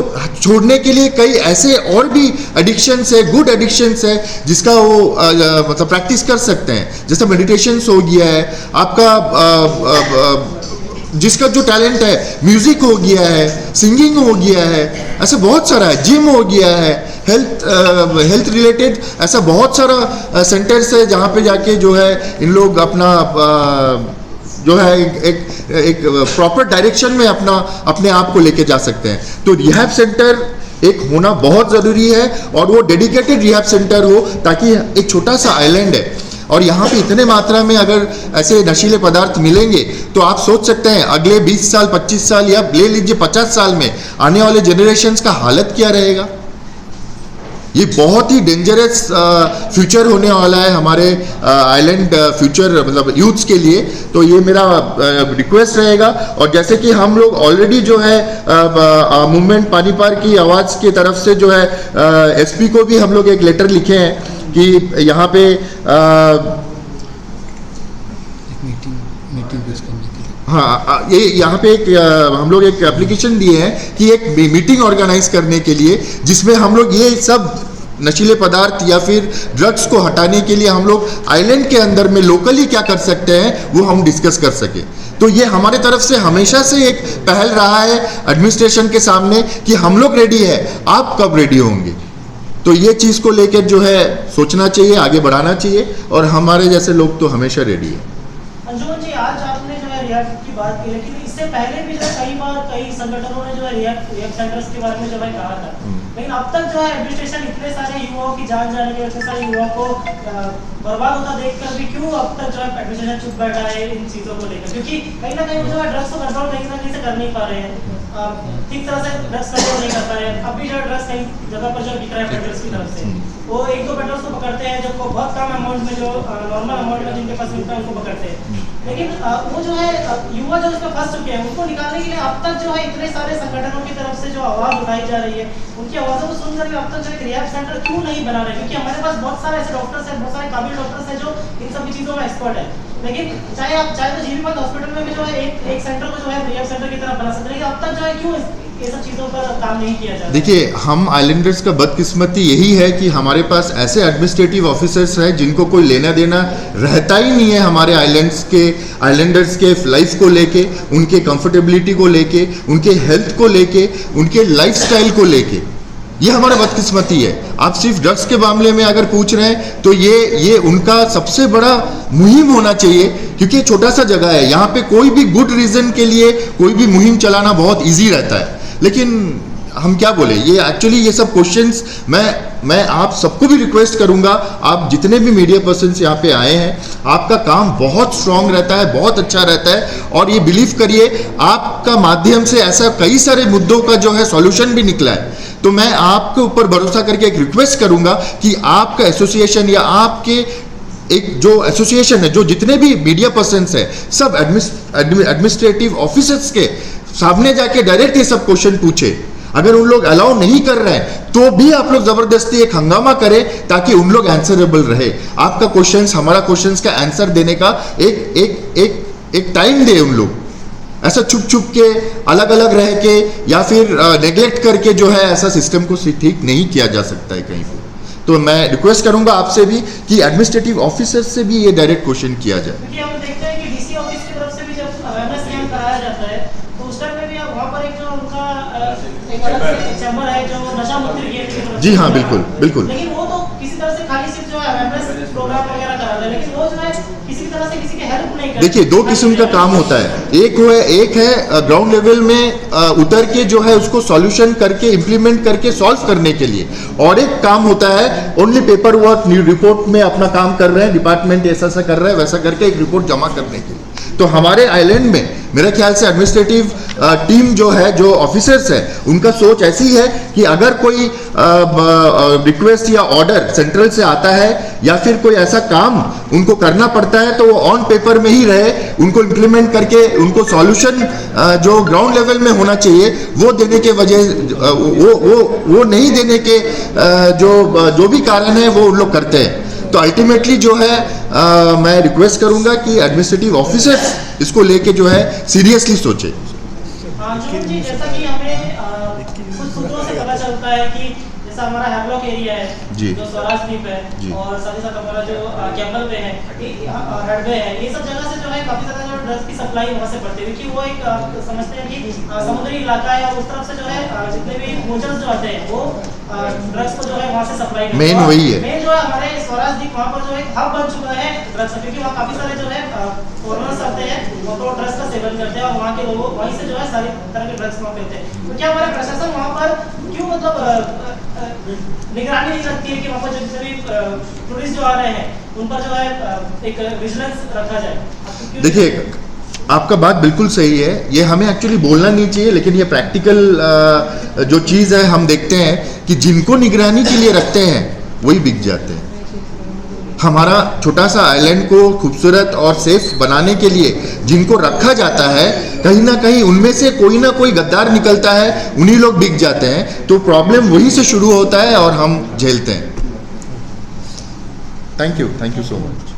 Speaker 5: छोड़ने के लिए कई ऐसे और भी एडिक्शंस है, गुड एडिक्शंस है जिसका वो मतलब प्रैक्टिस कर सकते हैं। जैसे मेडिटेशन हो गया है, आपका जिसका जो टैलेंट है, म्यूजिक हो गया है, सिंगिंग हो गया है, ऐसा बहुत सारा है, जिम हो गया है, हेल्थ रिलेटेड ऐसा बहुत सारा सेंटर्स है जहाँ पे जाके जो है इन लोग अपना जो है एक प्रॉपर डायरेक्शन में अपने आप को लेके जा सकते हैं। तो रिहैब सेंटर एक होना बहुत ज़रूरी है और वो डेडिकेटेड रिहैब सेंटर हो, ताकि एक छोटा सा आइलैंड है और यहाँ पे इतने मात्रा में अगर ऐसे नशीले पदार्थ मिलेंगे तो आप सोच सकते हैं अगले 20 साल 25 साल या ले लीजिए 50 साल में आने वाले जनरेशन्स का हालत क्या रहेगा। ये बहुत ही डेंजरस फ्यूचर होने वाला है हमारे आइलैंड फ्यूचर मतलब यूथ्स के लिए। तो ये मेरा रिक्वेस्ट रहेगा। और जैसे कि हम लोग ऑलरेडी जो है मूवमेंट पानी पार की आवाज़ की तरफ से जो है एसपी को भी हम लोग एक लेटर लिखे हैं कि यहाँ पे हाँ ये यहाँ पे हम लोग एक एप्लीकेशन दिए हैं कि एक मीटिंग ऑर्गेनाइज करने के लिए, जिसमें हम लोग ये सब नशीले पदार्थ या फिर ड्रग्स को हटाने के लिए हम लोग आइलैंड के अंदर में लोकली क्या कर सकते हैं वो हम डिस्कस कर सके। तो ये हमारे तरफ से हमेशा से एक पहल रहा है एडमिनिस्ट्रेशन के सामने कि हम लोग रेडी है, आप कब रेडी होंगे। तो ये चीज़ को लेकर जो है सोचना चाहिए, आगे बढ़ाना चाहिए और हमारे जैसे लोग तो हमेशा रेडी है।
Speaker 12: अंजुमन जी, आज आपने जो है रिहैब की बात की, लेकिन इससे पहले भी जो है कई बार कई संगठनों ने जो है रिहैब सेंटर्स के बारे में जो है कहा था, लेकिन अब तक जो है एडमिनिस्ट्रेशन इतने सारे युवाओं की जान जाने के, इतने सारे युवाओं को बर्बाद होता देखकर भी क्यों अब तक जो है एडमिनिस्ट्रेशन चुप बैठा है इन चीज़ों को लेकर? क्योंकि कहीं ना कहीं जो है ड्रग्स को कंट्रोल कहीं ना कहीं से कर नहीं पा रहे हैं, ठीक तरह से ड्रग्स कंट्रोल नहीं कर पा रहे हैं। अब भी जो ड्रग्स कई जगह पर जो बिक रहा है पेट्रोल्स की तरफ से, वो 1-2 पेट्रोल्स को पकड़ते हैं जो बहुत कम अमाउंट में, जो नॉर्मल अमाउंट में जिनके पास मिलता है उनको पकड़ते हैं, लेकिन वो जो है युवा जो इसमें फंस चुके हैं उनको निकालने के लिए अब तक जो है इतने सारे संगठनों की तरफ से जो आवाज़ उठाई जा रही है, उनकी आवाज़ों को सुनकर भी अब तक जो है रिहैब सेंटर क्यों नहीं बना रहे? क्योंकि हमारे पास बहुत सारे ऐसे डॉक्टर्स हैं, बहुत सारे काबिल डॉक्टर्स हैं जो इन सभी चीज़ों में एक्सपर्ट है, लेकिन चाहे तो जीबीपंत हॉस्पिटल में जो है एक सेंटर को जो है रिहैब सेंटर की तरफ बना सकते हैं, लेकिन अब तक जो है क्यों ये सब चीज़ों पर काम नहीं किया जा रहा? देखिए,
Speaker 5: हम आइलैंडर्स का बदकिस्मती यही है कि हमारे पास ऐसे एडमिनिस्ट्रेटिव ऑफिसर्स हैं जिनको कोई लेना देना रहता ही नहीं है हमारे आइलैंडर्स के लाइफ को लेके, उनके कंफर्टेबिलिटी को लेके, उनके हेल्थ को लेके, उनके लाइफस्टाइल को लेके। ये हमारा बदकिस्मती है। आप सिर्फ ड्रग्स के मामले में अगर पूछ रहे हैं तो ये उनका सबसे बड़ा मुहिम होना चाहिए, क्योंकि छोटा सा जगह है, यहाँ पे कोई भी गुड रीज़न के लिए कोई भी मुहिम चलाना बहुत ईजी रहता है। लेकिन हम क्या बोले, ये एक्चुअली ये सब क्वेश्चंस मैं आप सबको भी रिक्वेस्ट करूंगा, आप जितने भी मीडिया पर्सन्स यहाँ पे आए हैं, आपका काम बहुत स्ट्रांग रहता है, बहुत अच्छा रहता है, और ये बिलीव करिए आपका माध्यम से ऐसा कई सारे मुद्दों का जो है सॉल्यूशन भी निकला है। तो मैं आपके ऊपर भरोसा करके एक रिक्वेस्ट करूंगा कि आपका एसोसिएशन या आपके एक जो एसोसिएशन है, जो जितने भी मीडिया पर्सन्स है, सब एडमिनिस्ट्रेटिव ऑफिसर्स के सामने जाके डायरेक्ट ये सब क्वेश्चन पूछे। अगर उन लोग अलाउ नहीं कर रहे हैं तो भी आप लोग जबरदस्ती एक हंगामा करें ताकि उन लोग आंसरेबल रहे। आपका क्वेश्चंस, हमारा क्वेश्चंस का आंसर देने का एक टाइम दे उन लोग। ऐसा छुप के अलग अलग रह के या फिर नेग्लेक्ट करके जो है ऐसा सिस्टम को ठीक नहीं किया जा सकता है कहीं पर। तो मैं रिक्वेस्ट करूंगा आपसे भी कि एडमिनिस्ट्रेटिव ऑफिसर से भी ये डायरेक्ट क्वेश्चन किया जाए।
Speaker 12: क्योंकि हम देखते हैं कि डीसी ऑफिस की तरफ से भी जब अवेयरनेस कैंप कराया जाता है तो उस टाइम में भी वहाँ पर एक जो उनका एक अलग चैम्बर है जो नशा मुक्ति गेट की तरफ।
Speaker 5: जी हाँ, बिल्कुल बिल्कुल।
Speaker 12: लेकिन वो तो किसी तरह से खाली सिर्फ जो है अवेयरनेस प्रोग्राम वगैरह कराता है, लेकिन वो जो है किसी तरह से किसी की हेल्प नहीं करता।
Speaker 5: देखिए, 2 किस्म का काम होता है। एक है ग्राउंड लेवल में उतर के जो है उसको सॉल्यूशन करके इम्प्लीमेंट करके सॉल्व करने के लिए, और एक काम होता है ओनली पेपर वर्क, रिपोर्ट में अपना काम कर रहे हैं, डिपार्टमेंट ऐसा कर रहा है वैसा करके एक रिपोर्ट जमा करने के लिए। तो हमारे आइलैंड में मेरे ख्याल से एडमिनिस्ट्रेटिव टीम जो है, जो ऑफिसर्स है, उनका सोच ऐसी है कि अगर कोई रिक्वेस्ट या ऑर्डर सेंट्रल से आता है या फिर कोई ऐसा काम उनको करना पड़ता है तो वो ऑन पेपर में ही रहे, उनको इम्प्लीमेंट करके उनको सॉल्यूशन जो ग्राउंड लेवल में होना चाहिए वो देने के वजह वो नहीं देने के जो भी कारण है वो उन लोग करते हैं। तो अल्टीमेटली जो है मैं रिक्वेस्ट करूंगा कि एडमिनिस्ट्रेटिव ऑफिसर्स इसको लेके जो है सीरियसली सोचे।
Speaker 12: जी, जैसा कि हमें कुछ सूत्रों से पता चलता है कि जैसा हमारा हैवलॉक एरिया है
Speaker 5: जी,
Speaker 12: जो स्वराज द्वीप है और साथ ही साथ हमारा जो कैम्बल पे है, हेडवे है, ये सब जगह से जो है काफी ज्यादा जो ड्रग्स की सप्लाई वहाँ से पड़ती है, क्योंकि वो एक समझते हैं कि समुद्री इलाका है और उस तरफ से जो है जितने भी मोजर्स जो आते हैं वो ड्रग्स को जो है वहाँ से सप्लाई करते हैं।
Speaker 5: मेन वही है,
Speaker 12: मेन जो है हमारे स्वराज द्वीप वहाँ पर जो एक हब बन चुका है ड्रग्स, क्योंकि वहाँ काफी सारे जो है फॉरेनर्स आते हैं और तो ड्रग्स का सेवन करते हैं और वहाँ के लोग वहीं से जो है सारी तरह के ड्रग्स वहाँ पे होते हैं। तो क्या हमारे प्रशासन वहाँ पर क्यों मतलब निगरानी नहीं रखती है कि वहाँ पर जो जितने भी टूरिस्ट जो आ रहे हैं उन पर जो है एक विजिलेंस रखा जाए?
Speaker 5: देखिए, आपका बात बिल्कुल सही है, ये हमें एक्चुअली बोलना नहीं चाहिए, लेकिन ये प्रैक्टिकल जो चीज़ है हम देखते हैं कि जिनको निगरानी के लिए रखते हैं वही बिक जाते हैं। हमारा छोटा सा आइलैंड को खूबसूरत और सेफ बनाने के लिए जिनको रखा जाता है, कहीं ना कहीं उनमें से कोई ना कोई गद्दार निकलता है, उन्हीं लोग बिक जाते हैं। तो प्रॉब्लम वहीं से शुरू होता है और हम झेलते हैं। Thank you so much.